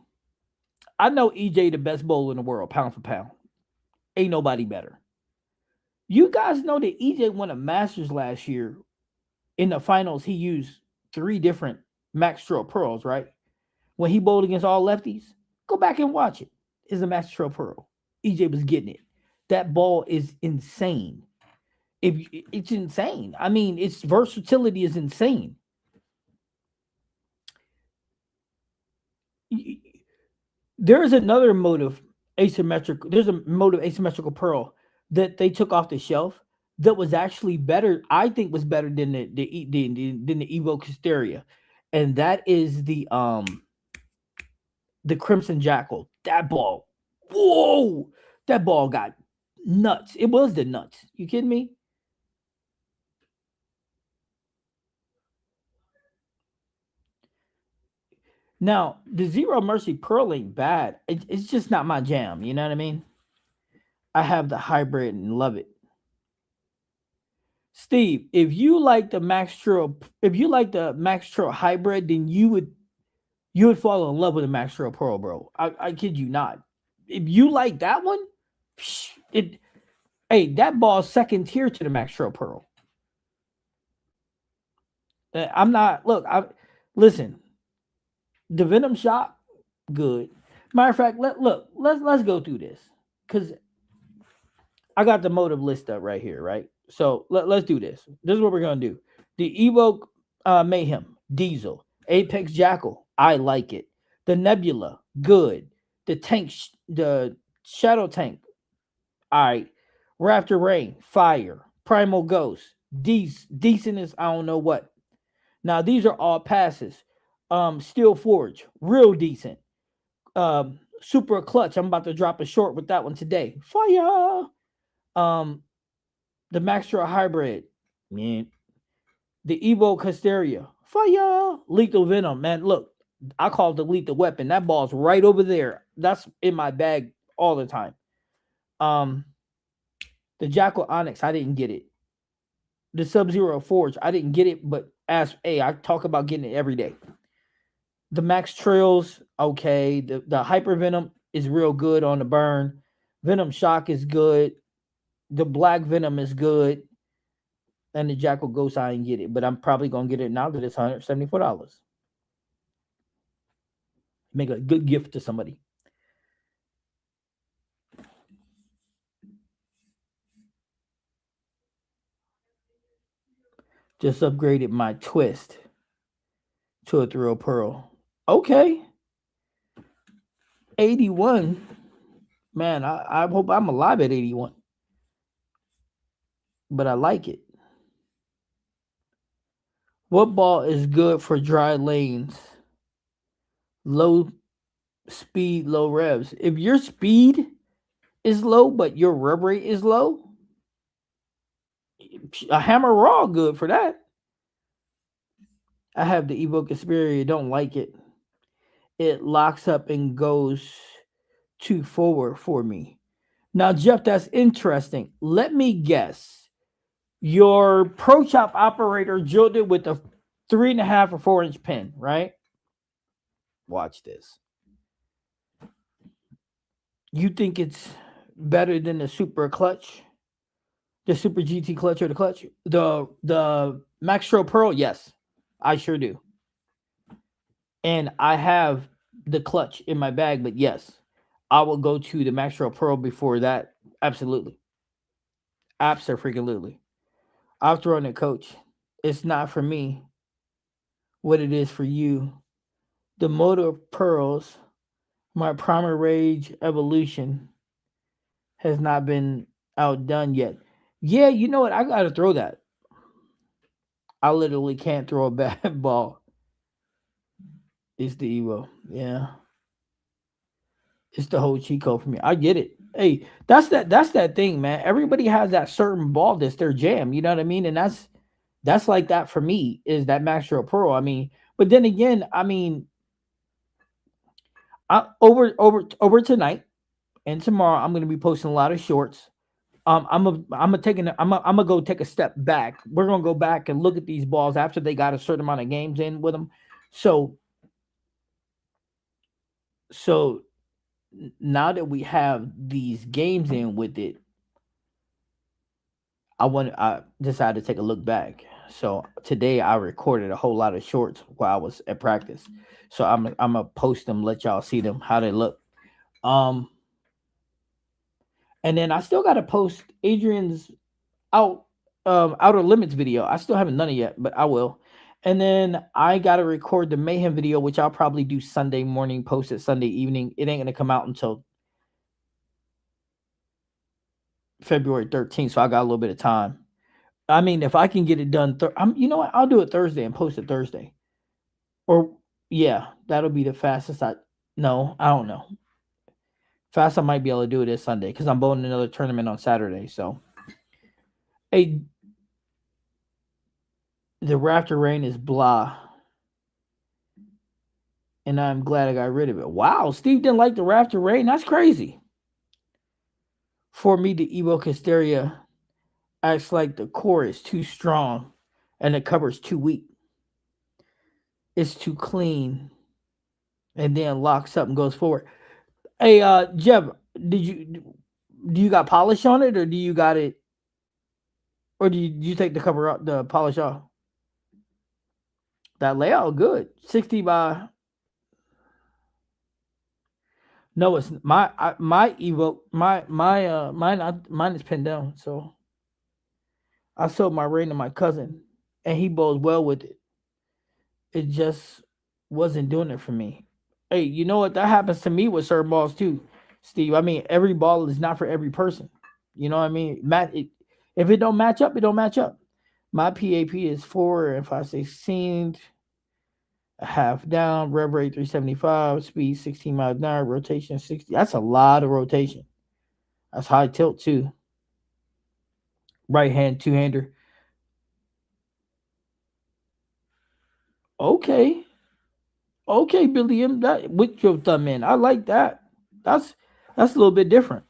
I know EJ the best bowler in the world, pound for pound. Ain't nobody better. You guys know that EJ won a Masters last year. In the finals, he used three different Max Trail Pearls, right? When he bowled against all lefties, go back and watch it. It's a Max Trail Pearl. EJ was getting it. That ball is insane. If it's insane. I mean, its versatility is insane. There's another motive asymmetrical. There's a motive asymmetrical pearl that they took off the shelf that was actually better. I think was better than than the Evoke Hysteria, and that is the Crimson Jackal. That ball, whoa, that ball got nuts. It was the nuts. You kidding me? Now the Zero Mercy Pearl ain't bad. It's just not my jam. You know what I mean? I have the hybrid and love it. Steve, if you like the Max Trail hybrid, then you would fall in love with the Max Trail Pearl, bro. I kid you not. If you like that one, it hey, that ball's second tier to the Max Trail Pearl. I'm not look, I listen, the Venom shot, good. Matter of fact, let's go through this. Cause I got the motive list up right here, right? So let's do this. This is what we're gonna do. The Evoke Mayhem, Diesel, Apex Jackal, I like it. The Nebula, good. The tank, the Shadow Tank, all right. Raptor Rain, fire. Primal Ghost, decent as I don't know what. Now these are all passes. Steel Forge, real decent. Super Clutch, I'm about to drop a short with that one today. Fire. Um, the Max Trail Hybrid, man. The Evo Hysteria, fire. Lethal Venom, man. Look, I call it the lethal weapon. That ball's right over there. That's in my bag all the time. Um, the Jackal Onyx, I didn't get it. The Sub Zero Forge, I didn't get it, but as I talk about getting it every day. The Max Trails, okay. The Hyper Venom is real good on the burn. Venom Shock is good. The Black Venom is good. And the Jackal Ghost, I didn't get it, but I'm probably gonna get it now that it's $174. Make a good gift to somebody. Just upgraded my twist to a thrill pearl. Okay, 81. Man, I hope I'm alive at 81, but I like it. What ball is good for dry lanes? Low speed, low revs. If your speed is low, but your rev rate is low, a hammer raw good for that. I have the Evoke Xperia, don't like it. It locks up and goes too forward for me. Now, Jeff, that's interesting. Let me guess. Your Pro Chop operator drilled it with a 3.5 or 4 inch pin, right? Watch this. You think it's better than the Super Clutch? The Super GT Clutch or the Clutch? The Max Tro Pearl? Yes, I sure do. And I have the Clutch in my bag, but yes, I will go to the Max Tro Pearl before that. Absolutely. Absolutely. I've thrown it, coach. It's not for me what it is for you. The Motor Pearls, my Primer Rage Evolution, has not been outdone yet. Yeah, you know what? I gotta throw that. I literally can't throw a bad ball. It's the Evo. Yeah. It's the whole cheat code for me. I get it. Hey, that's that thing, man. Everybody has that certain ball that's their jam. You know what I mean? And that's like that for me, is that Max Trail Pro. I mean, but then again, I mean, over tonight and tomorrow, I'm gonna be posting a lot of shorts. I'm gonna go take a step back. We're gonna go back and look at these balls after they got a certain amount of games in with them. So so now that we have these games in with it, I decided to take a look back. So today I recorded a whole lot of shorts while I was at practice. So I'm gonna post them, let y'all see them how they look. Um, and then I still got to post Adrian's out outer limits video. I still haven't done it yet, but I will. And then I got to record the mayhem video, which I'll probably do Sunday morning, post it Sunday evening. It ain't gonna come out until February 13th, so I got a little bit of time. I mean, if I can get it done, you know what? I'll do it Thursday and post it Thursday. Or yeah, that'll be the fastest. No, I don't know. Fast I might be able to do it this Sunday because I'm bowling another tournament on Saturday. So, hey, the Raptor Rain is blah, and I'm glad I got rid of it. Wow, Steve didn't like the Raptor Rain. That's crazy. For me, the Evo Hysteria acts like the core is too strong and the cover is too weak. It's too clean, and then locks up and goes forward. Hey, Jeb, did you do you got polish on it, or do you got it, or do you take the cover up, the polish off? That layout good. 60 by no, it's my Evo mine is pinned down. So I sold my ring to my cousin, and he bowls well with it. It just wasn't doing it for me. Hey, you know what? That happens to me with certain balls too, Steve. I mean, every ball is not for every person. You know what I mean? If it don't match up, it don't match up. My PAP is 4 and 5/16, a half down, rev rate 375, speed 16 miles an hour, rotation 60. That's a lot of rotation. That's high tilt too. Right hand, two hander. Okay. Okay, Billy M. That with your thumb in. I like that. That's a little bit different.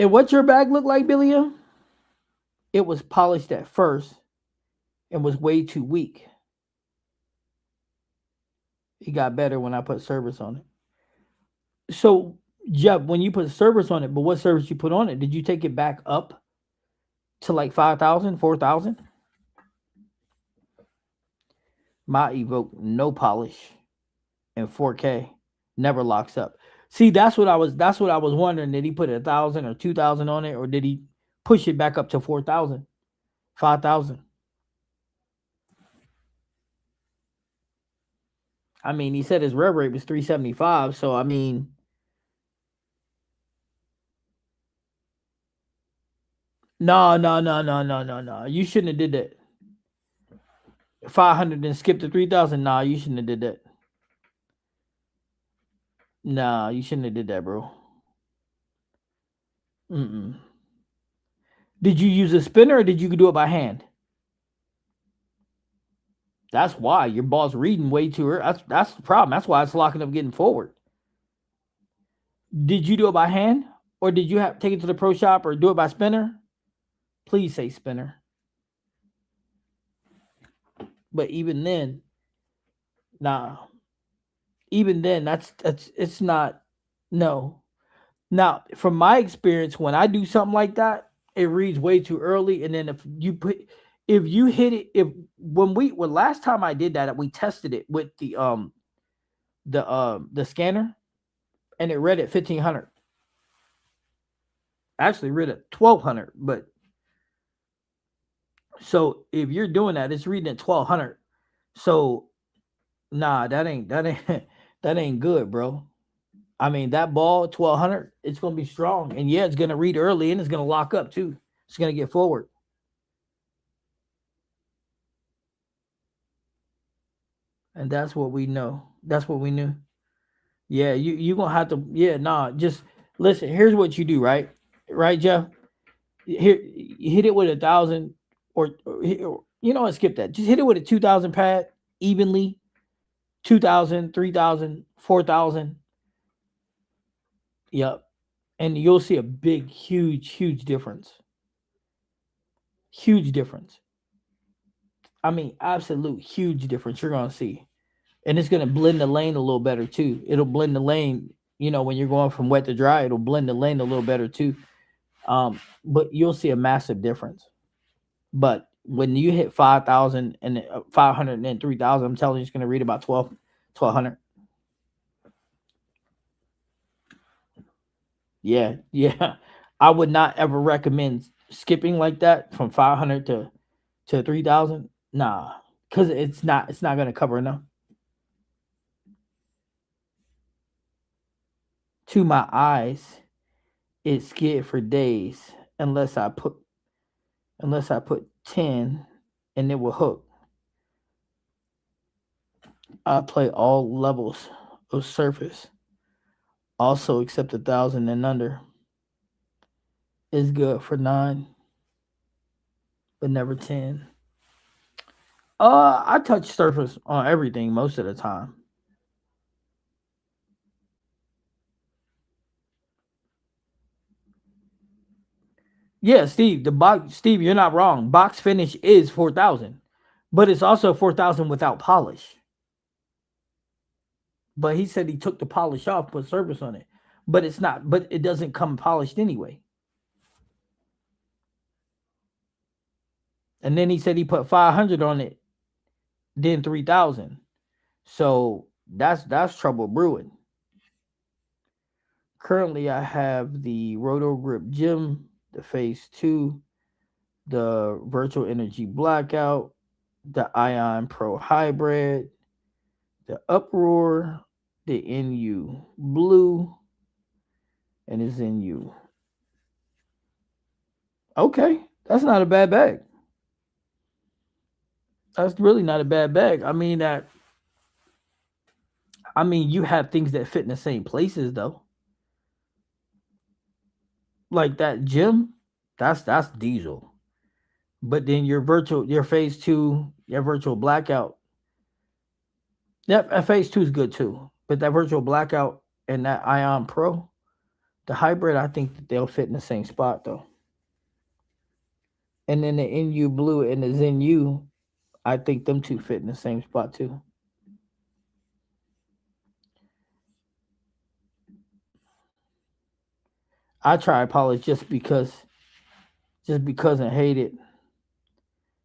And what your bag looked like, Billiam? It was polished at first and was way too weak. It got better when I put service on it. So, Jeff, when you put service on it, but what service you put on it? Did you take it back up to like 5,000, 4,000? My Evoke, no polish and 4K, never locks up. See, that's what I was wondering. Did he put 1,000 or 2,000 on it, or did he push it back up to 4,000, 5,000? I mean, he said his rev rate was 375. So I mean, no, no, no, no, no, no, no. You shouldn't have did that. 500 and skip to 3,000. Nah, you shouldn't have did that. Nah, you shouldn't have did that, bro. Mm-mm. Did you use a spinner or did you do it by hand? That's why your ball's reading way too early. That's the problem. That's why it's locking up getting forward. Did you do it by hand or did you have take it to the pro shop or do it by spinner? Please say spinner. But even then, nah. Even then, that's it's not. No. Now, from my experience, when I do something like that, it reads way too early. And then if you hit it, if when we well last time I did that, we tested it with the scanner, and it read at 1,500. Actually, read at 1,200. But so if you're doing that, it's reading at 1,200. So nah, that ain't that ain't good, bro. I mean, that ball 1,200, it's gonna be strong, and yeah, it's gonna read early, and it's gonna lock up too. It's gonna get forward, and that's what we know. That's what we knew. Yeah, you gonna have to. Yeah, nah. Just listen. Here's what you do, right? Right, Jeff. Here, you hit it with 1,000, or you know what? Skip that. Just hit it with a 2,000 pad evenly. 2,000, 3,000, 4,000. Yep, and you'll see a big, huge difference. Huge difference. I mean, absolute huge difference you're gonna see, and it's gonna blend the lane a little better too. It'll blend the lane. You know, when you're going from wet to dry, it'll blend the lane a little better too. But you'll see a massive difference. But when you hit 5,000 and 500 and 3,000, I'm telling you, it's gonna read about 1,200. Yeah, yeah. I would not ever recommend skipping like that from 500 to 3,000. Nah, because it's not gonna cover enough. To my eyes, it's scared for days unless I put 10 and it will hook. I play all levels of surface. Also except 1,000 and under is good for 9, but never 10. I touch surface on everything most of the time. Yeah, Steve, Steve, you're not wrong. Box finish is 4,000, but it's also 4,000 without polish. But he said he took the polish off, put surface on it. But it's not. But it doesn't come polished anyway. And then he said he put 500 on it, then 3,000. So that's trouble brewing. Currently, I have the Roto Grip Gym, the Phase Two, the Virtual Energy Blackout, the Ion Pro Hybrid, the Uproar, the NU Blue, and it's NU. Okay, that's not a bad bag. That's really not a bad bag. I mean, you have things that fit in the same places though. Like that gym, that's diesel. But then your phase two, your virtual blackout. Yep, and phase two is good too. But that virtual blackout and that Ion Pro, The hybrid, I think that they'll fit in the same spot though. And then the NU Blue and the Zen U, I think them two fit in the same spot too. I tried polish just because I hate it.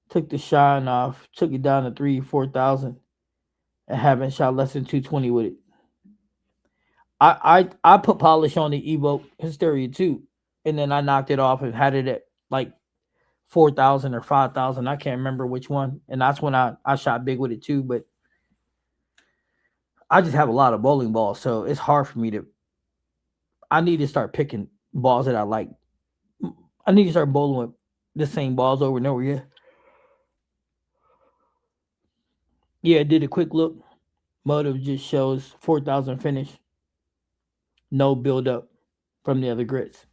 Took the shine off, took it down to 3, 4,000, and haven't shot less than 220 with it. I put polish on the Evo Hysteria too, and then I knocked it off and had it at like 4,000 or 5,000. I can't remember which one, and that's when I shot big with it too. But I just have a lot of bowling balls, so it's hard for me to. I need to start picking balls that I like. I need to start bowling with the same balls over and over again. Yeah, I did a quick look. Motive just shows 4,000 finish, no build up from the other grits.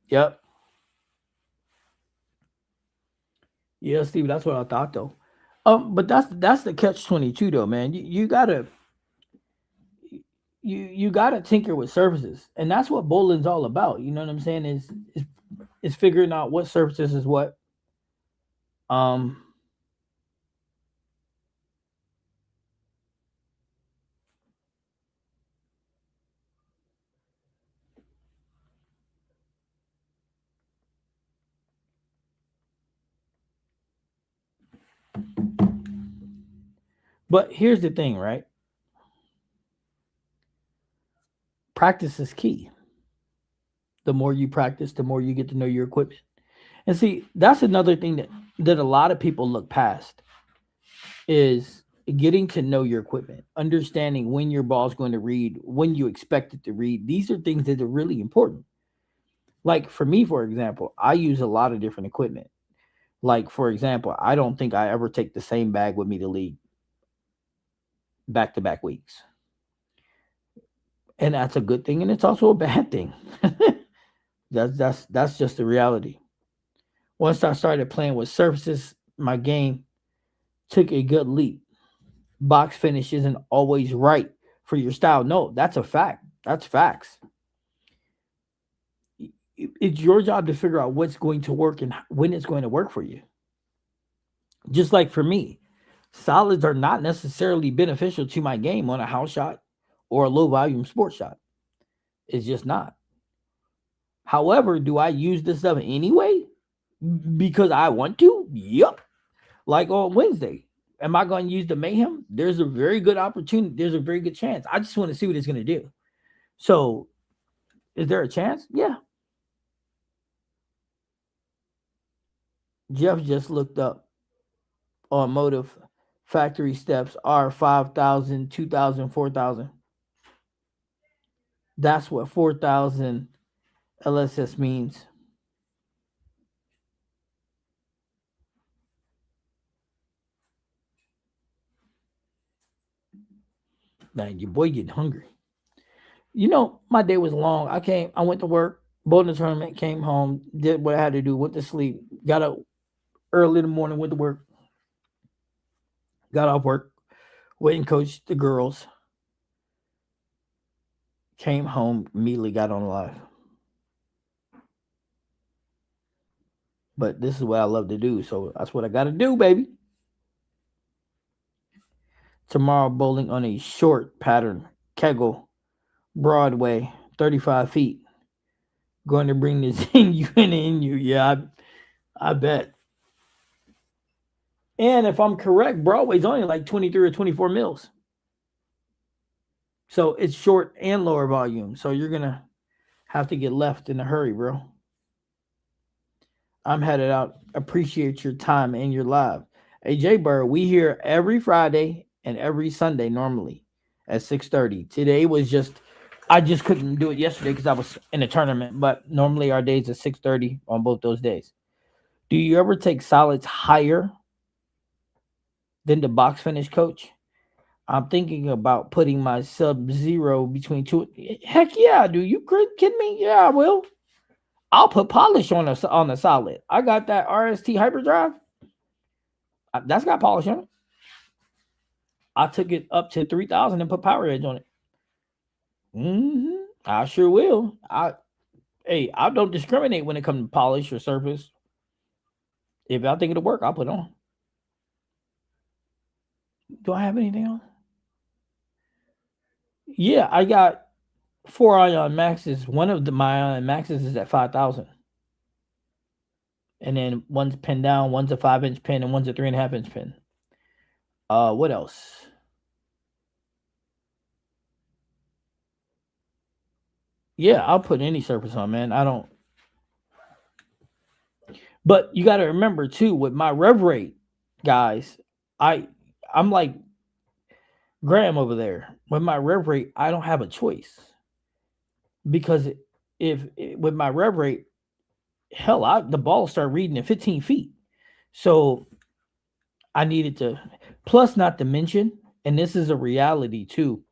Yep. Yeah, Steve, that's what I thought though. But that's the catch 22 though, man. You gotta tinker with surfaces, and that's what bowling's all about. You know what I'm saying? Is figuring out what surfaces is what. Um, but here's the thing, right? Practice is key. The more you practice, the more you get to know your equipment. And see, that's another thing that a lot of people look past is getting to know your equipment, understanding when your ball's going to read, when you expect it to read. These are things that are really important. Like for me, for example, I use a lot of different equipment. Like for example, I don't think I ever take the same bag with me to league back to back weeks. And that's a good thing and it's also a bad thing. That's just the reality. Once I started playing with surfaces, my game took a good leap. Box finish isn't always right for your style. No, that's a fact. That's facts. It's your job to figure out what's going to work and when it's going to work for you. Just like for me, solids are not necessarily beneficial to my game on a house shot or a low volume sports shot. It's just not. However, do I use this stuff anyway? Because I want to? Yep. Like on Wednesday. Am I going to use the mayhem? There's a very good opportunity. There's a very good chance. I just want to see what it's going to do. So, is there a chance? Yeah. Jeff just looked up on Motive factory steps are 5,000, 2,000, 4,000. That's what 4,000 LSS means. Man, your boy getting hungry. You know, my day was long. I went to work, bowled the tournament, came home, did what I had to do, went to sleep, got up early in the morning, went to work, got off work, went and coached the girls, came home, immediately got on live. But this is what I love to do, so that's what I got to do, baby. Tomorrow, bowling on a short pattern, Kegel, Broadway, 35 feet. Going to bring this in you and in you. Yeah, I bet. And if I'm correct, Broadway's only like 23 or 24 mils. So it's short and lower volume. So you're going to have to get left in a hurry, bro. I'm headed out. Appreciate your time and your live. Hey, Jay Bird, we here every Friday and every Sunday normally at 6:30. Today was just, I just couldn't do it yesterday because I was in a tournament, but normally our days at 6:30 on both those days. Do you ever take solids higher than the box finish, coach? I'm thinking about putting my sub zero between two. Heck yeah, dude. You kidding me? Yeah, I will. I'll put polish on a solid. I got that RST hyperdrive. That's got polish on it. I took it up to 3,000 and put power edge on it. I sure will. Hey, I don't discriminate when it comes to polish or surface. If I think it'll work, I'll put it on. Do I have anything else? Yeah, I got four ion maxes. One of my ion maxes is at 5,000, and then one's pinned down. One's a 5-inch pin, and one's a 3.5-inch pin. What else? Yeah, I'll put any surface on, man. I don't. But you got to remember too, with my rev rate, guys, I I'm like Graham over there. With my rev rate, I don't have a choice because if with my rev rate, hell, the ball start reading at 15 feet. So I needed to. Plus, not to mention, and this is a reality too.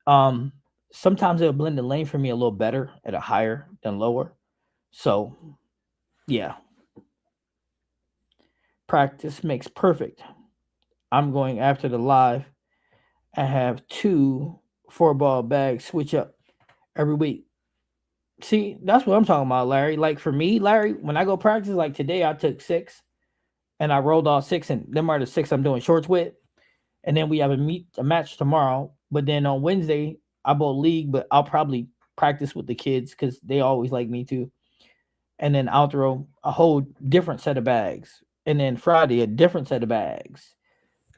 Um, Sometimes it'll blend the lane for me a little better at a higher than lower. So yeah, practice makes perfect. I'm going after the live. I have two 4-ball bags switch up every week. See, that's what I'm talking about, Larry. Like for me, Larry, when I go practice, like today I took six and I rolled all six, and them are the six I'm doing shorts with. And then we have a match tomorrow. But then on Wednesday, I bowl league, but I'll probably practice with the kids because they always like me too. And then I'll throw a whole different set of bags. And then Friday, a different set of bags.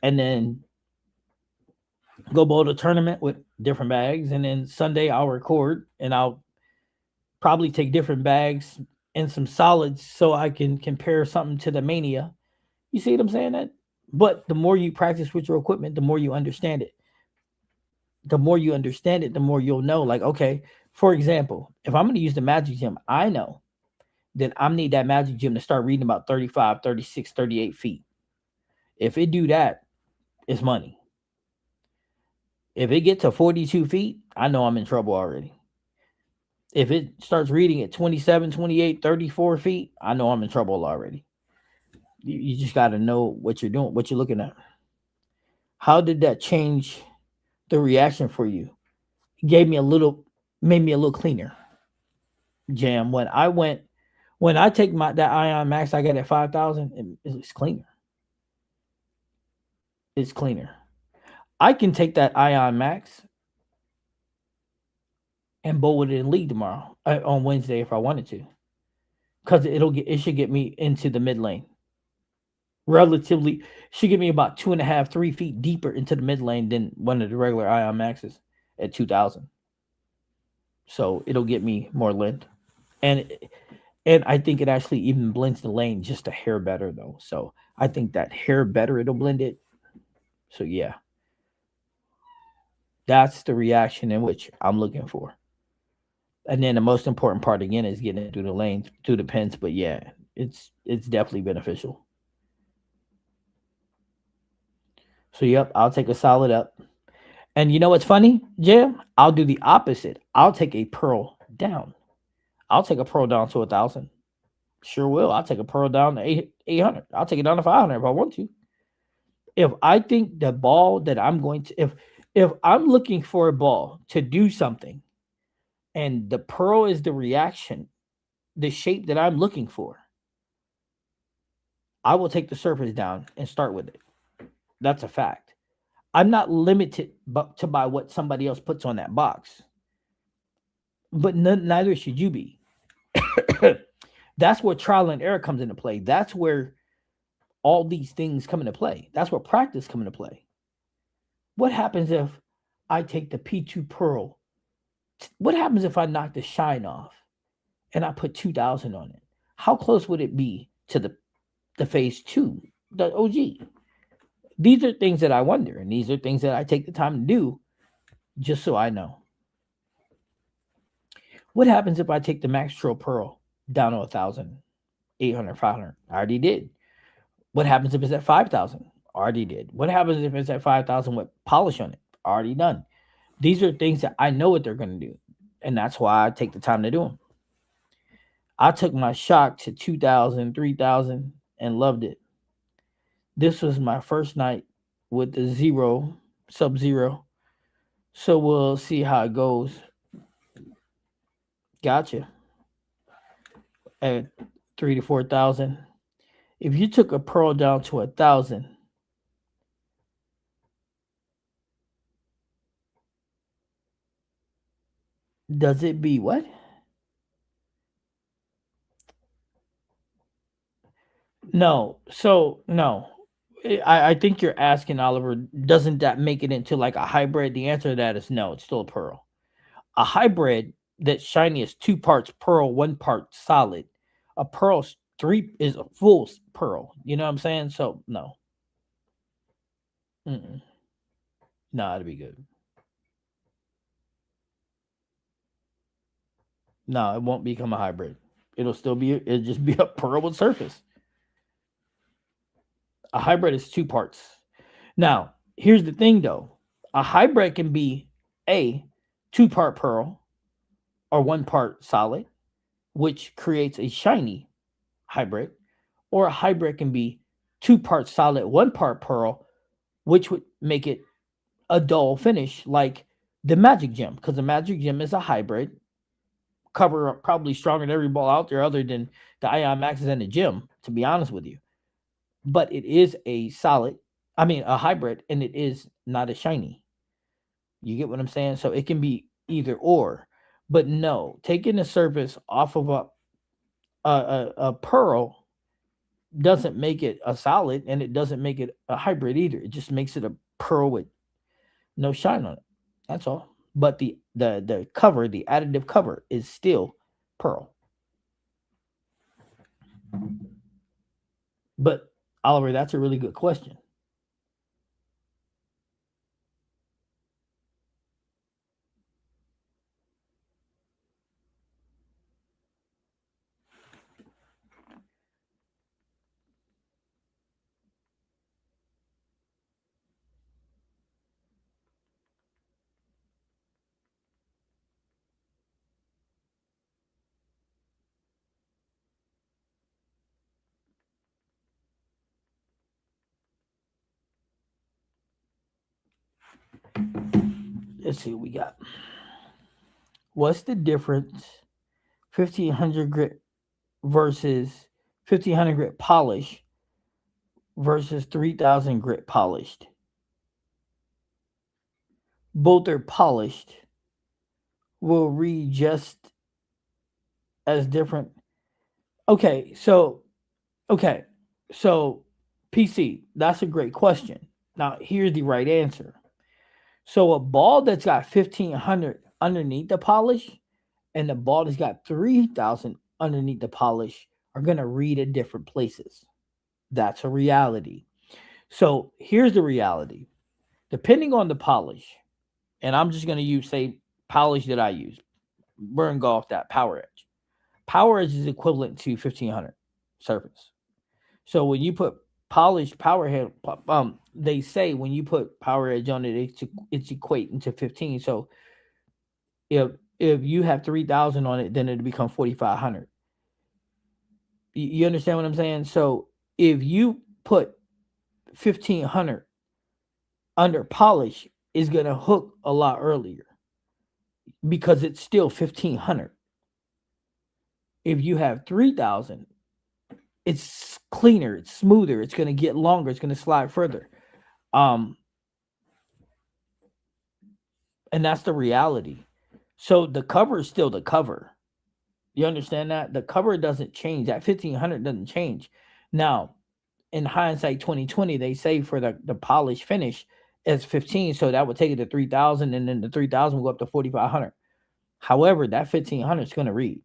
And then go bowl the tournament with different bags. And then Sunday, I'll record and I'll probably take different bags and some solids so I can compare something to the mania. You see what I'm saying? That, but the more you practice with your equipment, the more you understand it. The more you understand it, the more you'll know. Like, okay, for example, if I'm going to use the Magic Gym, I know that I need that Magic Gym to start reading about 35, 36, 38 feet. If it do that, it's money. If it gets to 42 feet, I know I'm in trouble already. If it starts reading at 27, 28, 34 feet, I know I'm in trouble already. You just got to know what you're doing, what you're looking at. How did that change the reaction for you? It gave me a little, made me a little cleaner. Jam. When I take that Ion Max, I get at 5,000. It's cleaner. It's cleaner. I can take that Ion Max and bowl with it in league tomorrow on Wednesday if I wanted to, because it should get me into the mid lane. Relatively, should get me about 2.5, 3 feet deeper into the mid lane than one of the regular Ion Maxes at 2,000. So it'll get me more length, and I think it actually even blends the lane just a hair better though. So I think that hair better it'll blend it. So yeah, that's the reaction in which I'm looking for. And then the most important part again is getting it through the lanes, through the pins. But yeah, it's definitely beneficial. So yep, I'll take a solid up. And you know what's funny, Jim? I'll do the opposite. I'll take a pearl down. I'll take a pearl down to 1,000. Sure will. I'll take a pearl down to 800. I'll take it down to 500 if I want to. If I think the ball that I'm going to, if I'm looking for a ball to do something, and the pearl is the reaction, the shape that I'm looking for, I will take the surface down and start with it. That's a fact. I'm not limited to by what somebody else puts on that box, but neither should you be. That's where trial and error comes into play. That's where all these things come into play. That's where practice come into play. What happens if I take the P2 Pearl? What happens if I knock the shine off and I put 2,000 on it? How close would it be to the phase two, the OG? These are things that I wonder, and these are things that I take the time to do just so I know. What happens if I take the Max Trail Pearl down to 1,000, 800, 500? I already did. What happens if it's at 5,000? Already did. What happens if it's at 5,000 with polish on it? Already done. These are things that I know what they're going to do, and that's why I take the time to do them. I took my shock to 2,000, 3,000, and loved it. This was my first night with the zero, sub-zero. So we'll see how it goes. Gotcha. at 3 to 4 thousand. If you took a pearl down to 1,000, does it be what? No. So no. I think you're asking, Oliver, doesn't that make it into like a hybrid? The answer to that is no, it's still a pearl. A hybrid that's shiny is 2 parts pearl, 1 part solid. A pearl's three is a full pearl. You know what I'm saying? So no. Mm-mm. No, it'd be good. No, it won't become a hybrid. It'll just be a pearl with surface. A hybrid is 2 parts. Now, here's the thing though. A hybrid can be a 2 part pearl or 1 part solid, which creates a shiny hybrid, or a hybrid can be 2 parts solid, 1 part pearl, which would make it a dull finish like the Magic Gem, because the Magic Gem is a hybrid, cover up probably stronger than every ball out there other than the Ion Maxes and the Gem, to be honest with you. But it is a solid, I mean a hybrid, and it is not a shiny. You get what I'm saying? So it can be either or. But no, taking the surface off of a pearl doesn't make it a solid, and it doesn't make it a hybrid either. It just makes it a pearl with no shine on it. That's all. But the cover, the additive cover, is still pearl. But Oliver, that's a really good question. Let's see what we got. What's the difference 1500 grit versus 1500 grit polish versus 3000 grit polished? Both are polished, will read just as different. Okay, so okay, so PC, that's a great question. Now here's the right answer. So a ball that's got 1500 underneath the polish and the ball that's got 3000 underneath the polish are going to read at different places. That's a reality. So here's the reality. Depending on the polish, and I'm just going to use, say, polish that I use, burn golf that power edge. Power edge is equivalent to 1500 surface. So when you put polished power head, they say when you put power edge on it, it's equating to 15. So if you have 3000 on it, then it'll become 4500. You understand what I'm saying? So if you put 1500 under polish, is gonna hook a lot earlier because it's still 1500. If you have 3000, it's cleaner, it's smoother, it's gonna get longer, it's gonna slide further. Um, and that's the reality. So the cover is still the cover. You understand that? The cover doesn't change. That 1500 doesn't change. Now, in hindsight 2020, they say for the polished finish it's 15. So that would take it to 3000, and then the 3000 will go up to 4500. However, that 1500 is going to read.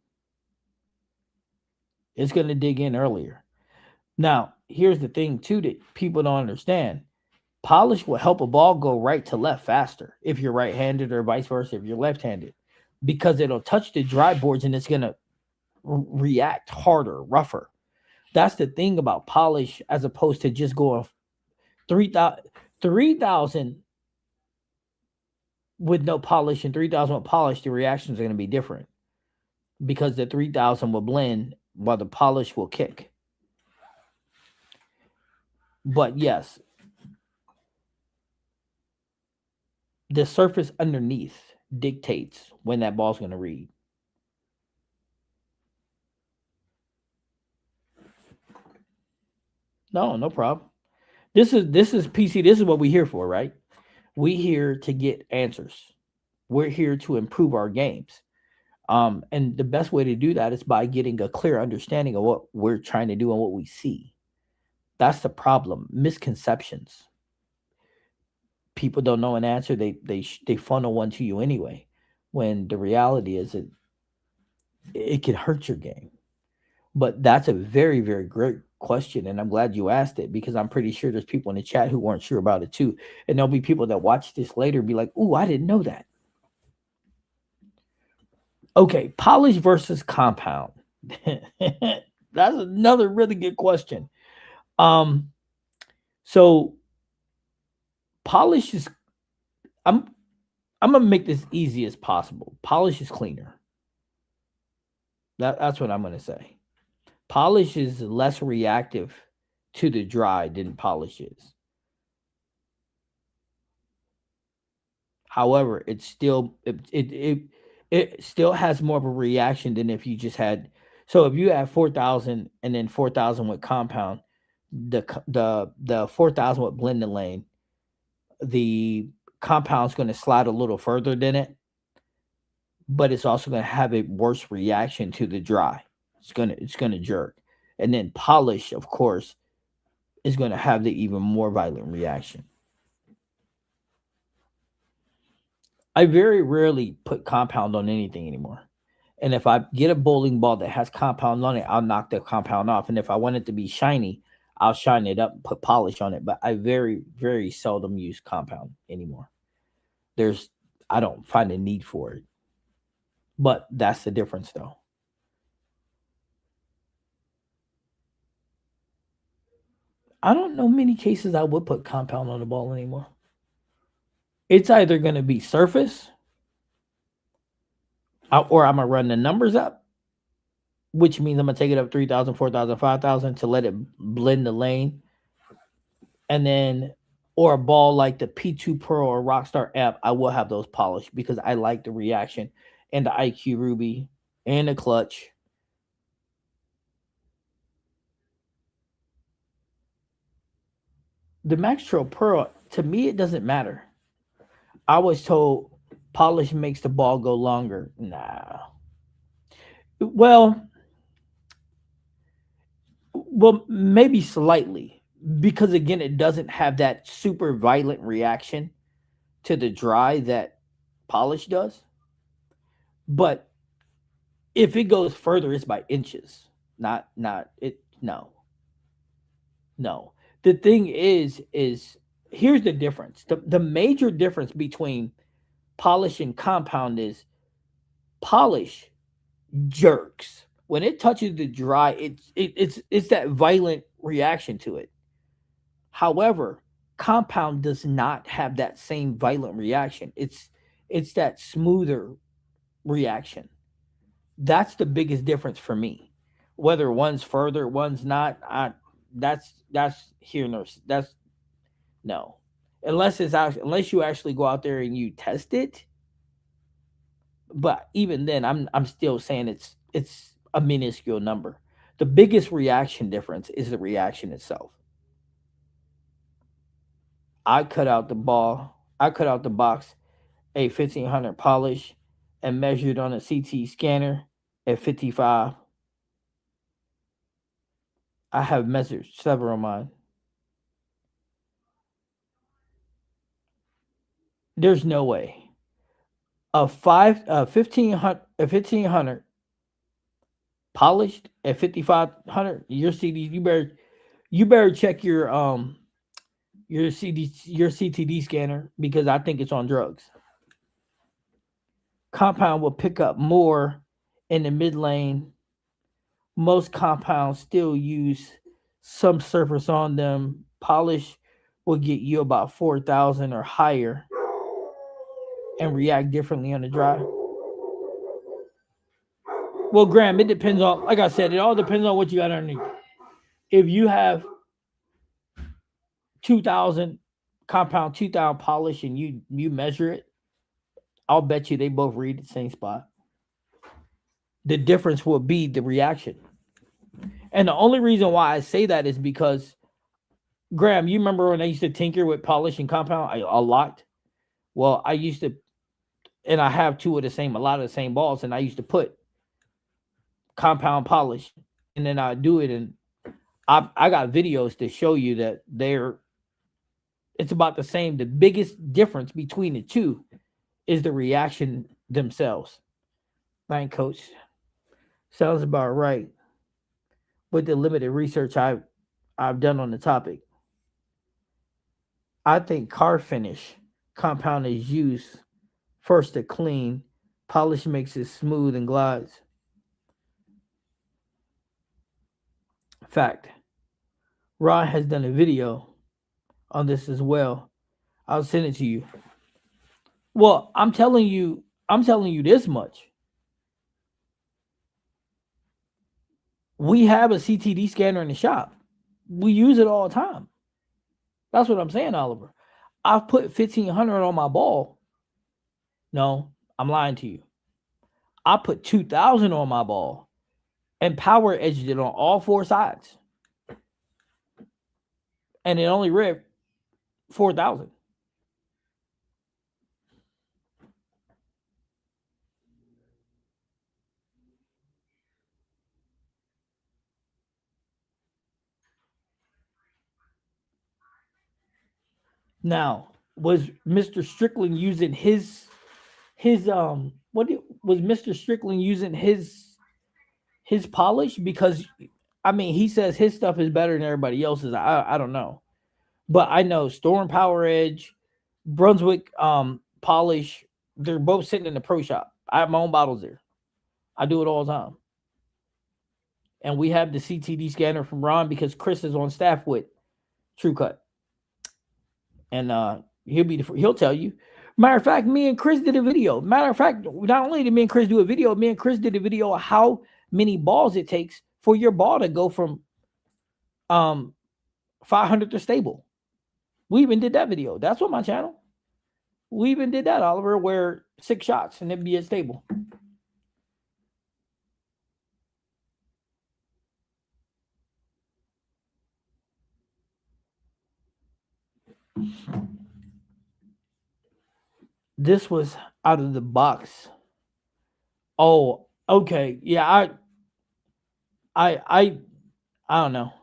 It's going to dig in earlier. Now, here's the thing too that people don't understand. Polish will help a ball go right to left faster if you're right-handed, or vice versa if you're left-handed, because it'll touch the dry boards and it's going to react harder, rougher. That's the thing about polish as opposed to just going 3,000 with no polish and 3,000 with polish. The reactions are going to be different because the 3,000 will blend while the polish will kick. But yes, the surface underneath dictates when that ball's going to read. No, no problem. This is PC. This is what we here for, right? We here to get answers. We're here to improve our games. And the best way to do that is by getting a clear understanding of what we're trying to do and what we see. That's the problem. Misconceptions. People don't know an answer. They funnel one to you anyway. When the reality is it can hurt your game. But that's a very, very great question. And I'm glad you asked it because I'm pretty sure there's people in the chat who weren't sure about it too. And there'll be people that watch this later and be like, ooh, I didn't know that. Okay, polish versus compound. That's another really good question. Um, so polish is I'm I'm gonna make this easy as possible. Polish is cleaner. That's what I'm gonna say. Polish is less reactive to the dry than polish is. However, it still has more of a reaction than if you just had. So if you had 4,000 and then 4,000 with compound, the 4,000 with blending lane, the compound's going to slide a little further than it, but it's also going to have a worse reaction to the dry. It's gonna jerk, and then polish, of course, is going to have the even more violent reaction. I very rarely put compound on anything anymore. And if I get a bowling ball that has compound on it, I'll knock the compound off. And if I want it to be shiny, I'll shine it up and put polish on it. But I very, very seldom use compound anymore. There's I don't find a need for it. But that's the difference though. I don't know many cases I would put compound on the ball anymore. It's either gonna be surface or I'm gonna run the numbers up, which means I'm gonna take it up 3,000, 4,000, 5,000 to let it blend the lane, and then or a ball like the P2 Pro or Rockstar app, I will have those polished because I like the reaction and the IQ Ruby and the clutch. The Max Trail Pro, to me, it doesn't matter. I was told polish makes the ball go longer. Nah. Well, well, maybe slightly because again, it doesn't have that super violent reaction to the dry that polish does. But if it goes further, it's by inches. Not it. No, no. The thing is here's the difference. The major difference between polish and compound is polish jerks when it touches the dry. It's that violent reaction to it. However, compound does not have that same violent reaction. It's that smoother reaction. That's the biggest difference for me. Whether one's further, one's not, that's here nor that's no. Unless you actually go out there and you test it. But even then, I'm still saying it's a minuscule number. The biggest reaction difference is the reaction itself. I cut out the ball. I cut out the box a 1500 polish and measured on a CT scanner at 55. I have measured several of mine. There's no way. A 1500 polished at 5500 your CD you better check your CTD scanner because I think it's on drugs. Compound will pick up more in the mid lane. Most compounds still use some surface on them. Polish will get you about 4,000 or higher and react differently on the dry. Well, Graham, it depends on, like I said, it all depends on what you got underneath. If you have 2,000 compound, 2,000 polish, and you measure it, I'll bet you they both read the same spot. The difference will be the reaction. And the only reason why I say that is because Graham, you remember when I used to tinker with polish and compound a lot? Well, I used to, and I have a lot of the same balls, and I used to put compound polish, and then I do it, and I got videos to show you that it's about the same. The biggest difference between the two is the reaction themselves. Right, coach? Sounds about right. With the limited research I've done on the topic, I think car finish compound is used first to clean. Polish makes it smooth and glides. Fact. Ron has done a video on this as well. I'll send it to you. Well, I'm telling you this much. We have a CTD scanner in the shop. We use it all the time. That's what I'm saying, Oliver. I've put 1500 on my ball. No, I'm lying to you. I put 2000 on my ball and power edged it on all four sides. And it only read 4,000. Now, was Mr. Strickland using his was Mr. Strickland using his polish? Because I mean, he says his stuff is better than everybody else's. I don't know. But I know Storm Power Edge, Brunswick polish, they're both sitting in the pro shop. I have my own bottles there. I do it all the time. And we have the CTD scanner from Ron because Chris is on staff with True Cut. And he'll tell you. Matter of fact, me and Chris did a video. Matter of fact, not only did me and Chris do a video, me and Chris did a video of how many balls it takes for your ball to go from 500 to stable. We even did that video. That's on my channel. We even did that, Oliver, where 6 shots and it'd be at stable. This was out of the box. Oh, okay. Yeah, I don't know.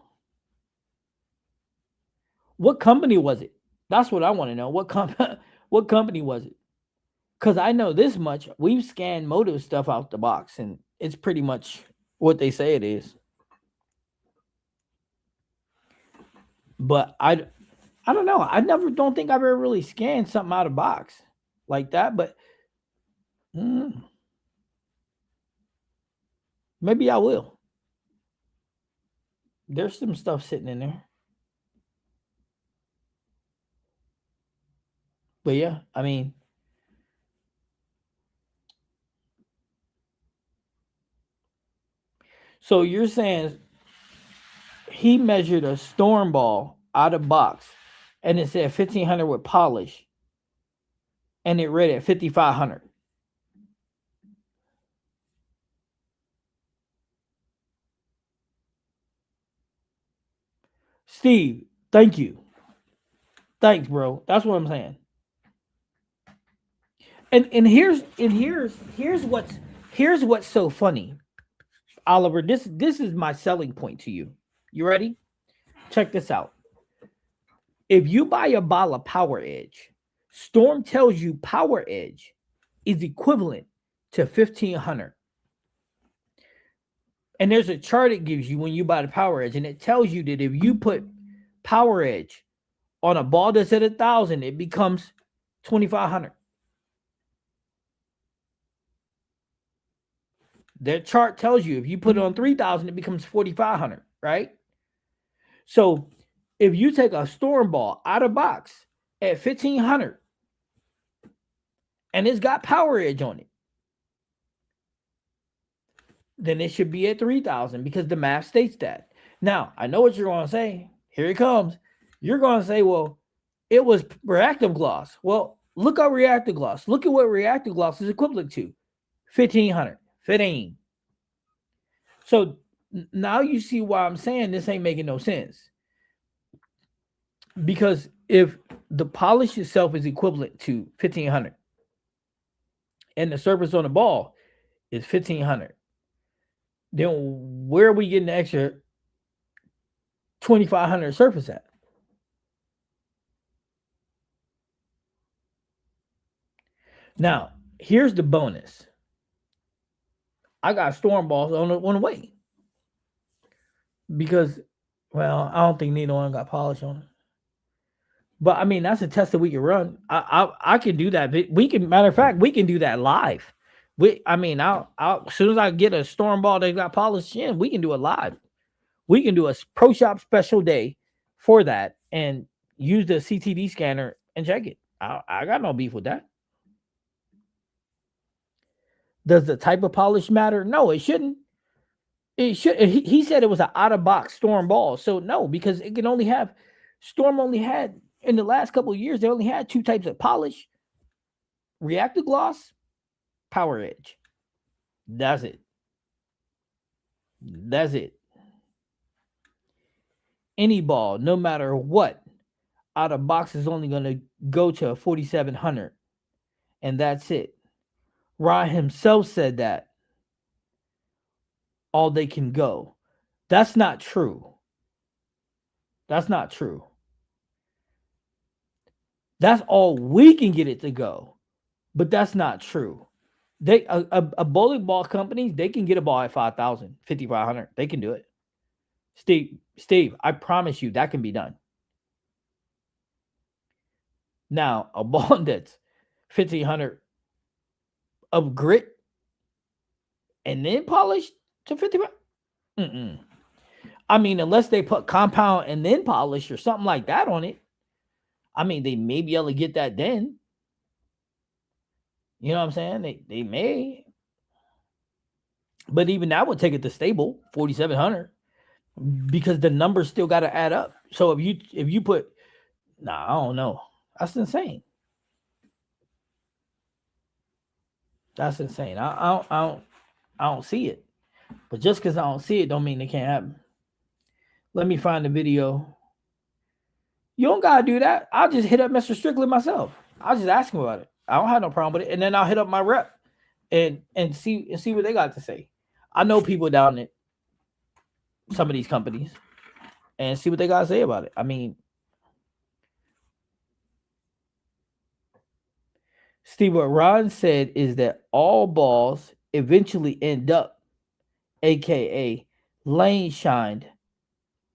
What company was it? That's what I want to know. What company was it? Because I know this much. We've scanned Motive stuff out the box, and it's pretty much what they say it is. But I don't know. Don't think I've ever really scanned something out of box like that. But maybe I will. There's some stuff sitting in there. But yeah, I mean, so you're saying he measured a storm ball out of box and it said 1500 with polish and it read at 5500. Steve, thank you. Thanks, bro. That's what I'm saying. And here's what's so funny. Oliver, this is my selling point to you. You ready? Check this out. If you buy a bottle of Power Edge, Storm tells you Power Edge is equivalent to 1500. And there's a chart it gives you when you buy the Power Edge, and it tells you that if you put Power Edge on a ball that's at 1,000, it becomes 2,500. That chart tells you if you put it on 3,000, it becomes 4,500, right? So if you take a storm ball out of box at 1,500 and it's got Power Edge on it, then it should be at 3,000 because the math states that. Now, I know what you're going to say. Here it comes. You're going to say, well, it was reactive gloss. Well, look up reactive gloss. Look at what reactive gloss is equivalent to. 1,500. 15. So now you see why I'm saying this ain't making no sense. Because if the polish itself is equivalent to 1500 and the surface on the ball is 1500, then where are we getting the extra 2500 surface at? Now, here's the bonus. I got storm balls on the way because, well, I don't think neither one got polish on it. But I mean, that's a test that we can run. I can do that. We can, matter of fact, we can do that live. I mean, I'll as soon as I get a storm ball that got polished in, we can do it live. We can do a pro shop special day for that and use the CTD scanner and check it. I got no beef with that. Does the type of polish matter? No, it shouldn't. It should. He said it was an out of box storm ball, so no, because it can only have Storm only had in the last couple of years. They only had two types of polish: reactive gloss, power edge. That's it. That's it. Any ball, no matter what, out of box is only going to go to a 4700, and that's it. Ryan himself said that all they can go. That's not true. That's not true. That's all we can get it to go, but that's not true. They a bowling ball company, they can get a ball at 5,000, 5,500. They can do it. Steve, I promise you that can be done. Now, a ball that's 1,500 of grit and then polished to 55. I mean, unless they put compound and then polish or something like that on it. I mean, they may be able to get that then. You know what I'm saying? They may. But even that would take it to stable, 4,700, because the numbers still got to add up. So if you put, I don't know. That's insane. That's insane. I don't see it. But just because I don't see it don't mean it can't happen. Let me find the video. You don't gotta do that. I'll just hit up Mr. Strickland myself. I'll just ask him about it. I don't have no problem with it. And then I'll hit up my rep and see what they got to say. I know people down at some of these companies and see what they gotta say about it. I mean, Steve, what Ron said is that all balls eventually end up, aka lane shined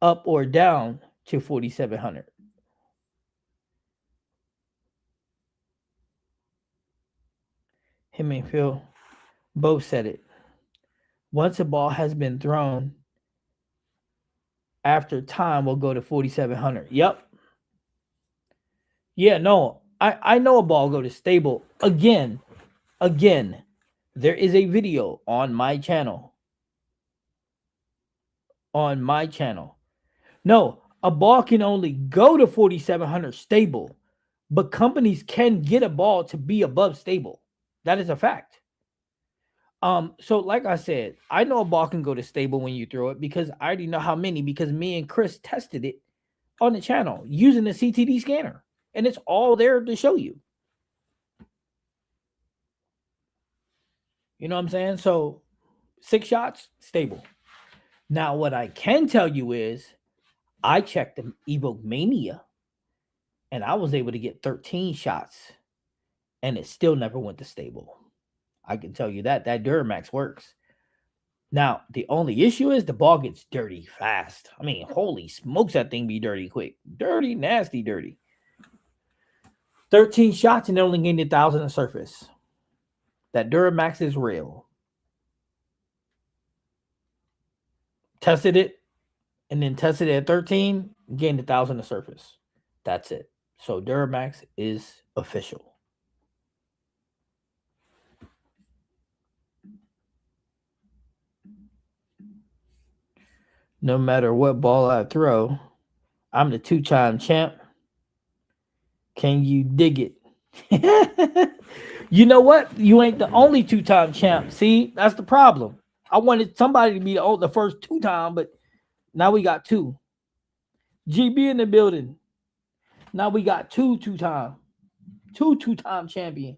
up or down to 4,700. Him and Phil both said it. Once a ball has been thrown, after time will go to 4,700. Yep. Yeah, no, I know a ball go to stable. Again, there is a video on my channel. No, a ball can only go to 4,700 stable, but companies can get a ball to be above stable. That is a fact. So like I said, I know a ball can go to stable when you throw it because I already know how many, because me and Chris tested it on the channel using the CTD scanner, and it's all there to show you. You know what I'm saying? So 6 shots, stable. Now, what I can tell you is I checked the Evoke Mania and I was able to get 13 shots and it still never went to stable. I can tell you that Duramax works. Now, the only issue is the ball gets dirty fast. I mean, holy smokes, that thing be dirty quick. Dirty, nasty, dirty. 13 shots and only gained 1,000 of surface. That Duramax is real. Tested it and then tested it at 13, gained 1,000 of surface. That's it. So Duramax is official. No matter what ball I throw, I'm the 2-time champ. Can you dig it? You know what? You ain't the only 2-time champ. See, that's the problem. I wanted somebody to be the first 2-time, but now we got 2. GB in the building. Now we got two-time champions.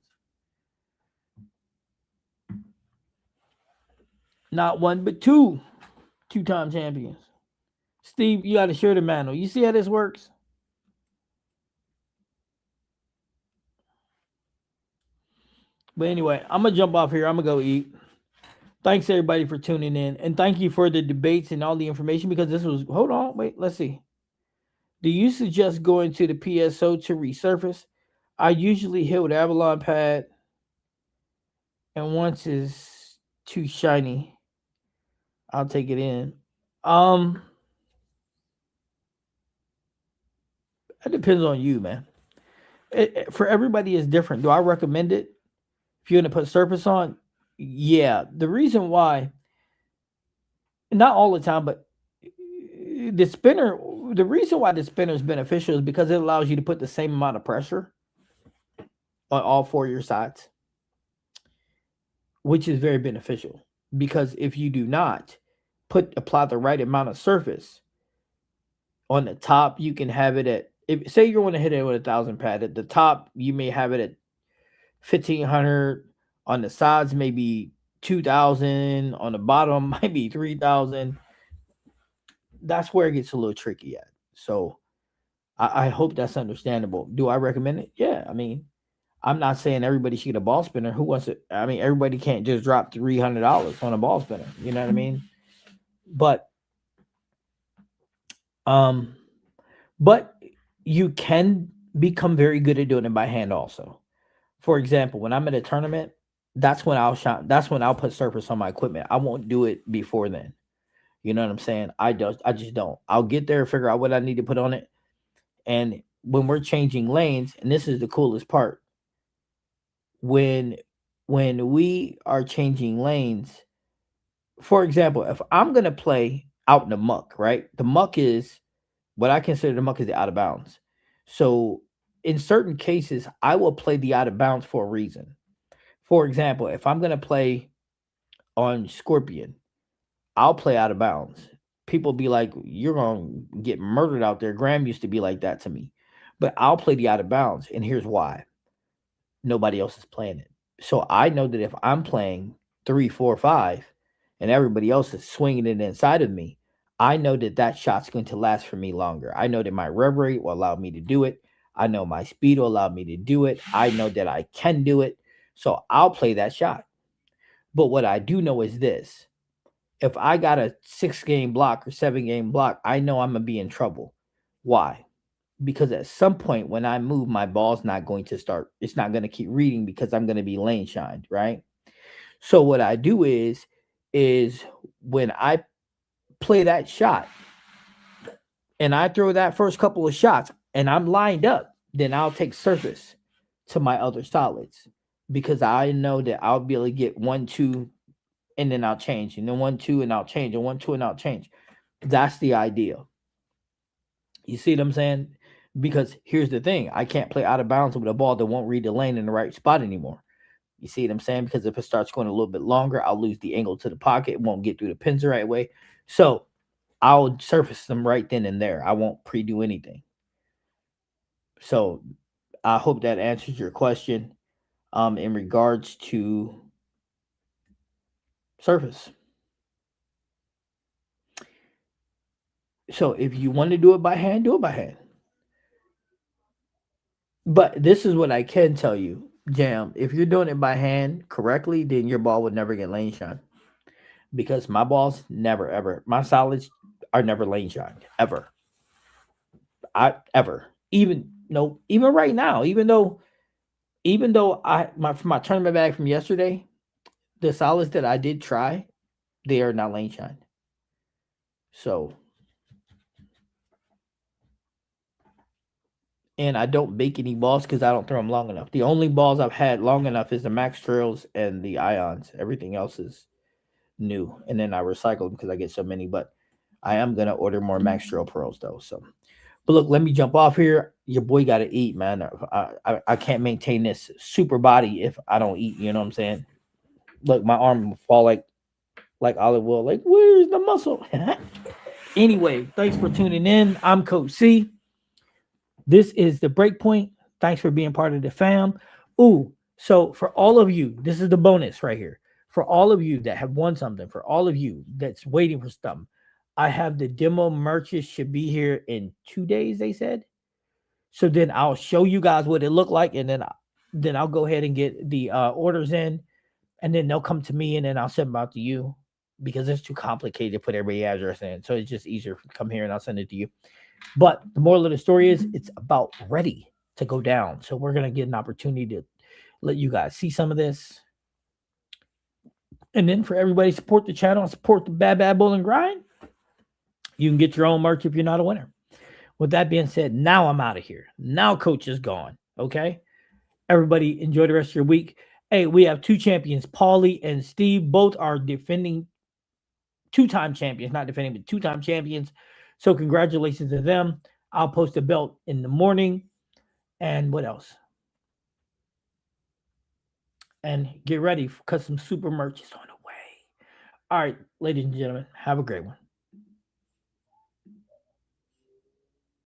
Not one, but two-time champions. Steve, you got to share the mantle. You see how this works? But anyway, I'm gonna jump off here. I'm gonna go eat. Thanks everybody for tuning in, and thank you for the debates and all the information because this was. Hold on, wait. Let's see. Do you suggest going to the PSO to resurface? I usually hit with Avalon pad, and once it's too shiny, I'll take it in. Um, it depends on you, man. For everybody, is different. Do I recommend it? If you're gonna put surface on, yeah. The reason why, not all the time, but the spinner, the reason why the spinner is beneficial is because it allows you to put the same amount of pressure on all four of your sides, which is very beneficial. Because if you do not apply the right amount of surface on the top, you can have it at, if say you want to hit it with 1,000 pad at the top, you may have it at 1,500. On the sides, maybe 2,000. On the bottom, maybe 3,000. That's where it gets a little tricky at. So I hope that's understandable. Do I recommend it? Yeah. I mean, I'm not saying everybody should get a ball spinner. Who wants it? I mean, everybody can't just drop $300 on a ball spinner. You know what I mean? But um, but you can become very good at doing it by hand also. For example, when I'm at a tournament, that's when I'll shine. That's when I'll put surface on my equipment. I won't do it before then. You know what I'm saying? I just don't. I'll get there, figure out what I need to put on it. And when we're changing lanes, and this is the coolest part, when we are changing lanes, for example, if I'm gonna play out in the muck, right? The muck is what I consider the muck is the out of bounds. So in certain cases, I will play the out of bounds for a reason. For example, if I'm gonna play on Scorpion, I'll play out of bounds. People be like, "You're gonna get murdered out there." Graham used to be like that to me, but I'll play the out of bounds, and here's why: nobody else is playing it. So I know that if I'm playing 3, 4, 5, and everybody else is swinging it inside of me, I know that that shot's going to last for me longer. I know that my rev rate will allow me to do it. I know my speed will allow me to do it. I know that I can do it. So I'll play that shot. But what I do know is this: if I got a 6 game block or 7 game block, I know I'm going to be in trouble. Why? Because at some point when I move, my ball's not going to start, it's not going to keep reading because I'm going to be lane shined, right? So what I do is when I play that shot and I throw that first couple of shots and I'm lined up, then I'll take surface to my other solids because I know that I'll be able to get 1, 2, and then I'll change, and then 1, 2, and I'll change, and 1, 2, and I'll change. That's the idea. You see what I'm saying? Because here's the thing: I can't play out of bounds with a ball that won't read the lane in the right spot anymore. You see what I'm saying? Because if it starts going a little bit longer, I'll lose the angle to the pocket. It won't get through the pins the right way. So I'll surface them right then and there. I won't pre-do anything. So I hope that answers your question in regards to surface. So if you want to do it by hand, do it by hand. But this is what I can tell you, Jam. If you're doing it by hand correctly, then your ball would never get lane shine. Because my balls never ever, my solids are never lane shined ever. I ever even no even right now, even though I my for my tournament bag from yesterday, the solids that I did try, they are not lane shined. So and I don't bake any balls because I don't throw them long enough. The only balls I've had long enough is the Max Trails and the Ions. Everything else is new, and then I recycle them because I get so many. But I am gonna order more Max Trail Pearls though. So, but look, let me jump off here. Your boy got to eat, man. I can't maintain this super body if I don't eat. You know what I'm saying? Look, my arm will fall like olive oil. Like, where's the muscle? Anyway, thanks for tuning in. I'm Coach C. This is the Breakpoint. Thanks for being part of the fam. Ooh, so for all of you, this is the bonus right here. For all of you that have won something, for all of you that's waiting for something, I have the demo merches should be here in 2 days, they said. So then I'll show you guys what it looked like, and then I'll go ahead and get the orders in, and then they'll come to me, and then I'll send them out to you because it's too complicated to put every address in. So it's just easier to come here and I'll send it to you. But the moral of the story is it's about ready to go down. So we're gonna get an opportunity to let you guys see some of this. And then for everybody support the channel and support the Bad Bull and Grind, you can get your own merch if you're not a winner. With that being said, now I'm out of here. Now coach is gone. Okay. Everybody enjoy the rest of your week. Hey, we have two champions, Paulie and Steve. Both are defending two-time champions, not defending, but two-time champions. So congratulations to them. I'll post a belt in the morning. And what else? And get ready because some super merch is on the way. All right, ladies and gentlemen, have a great one.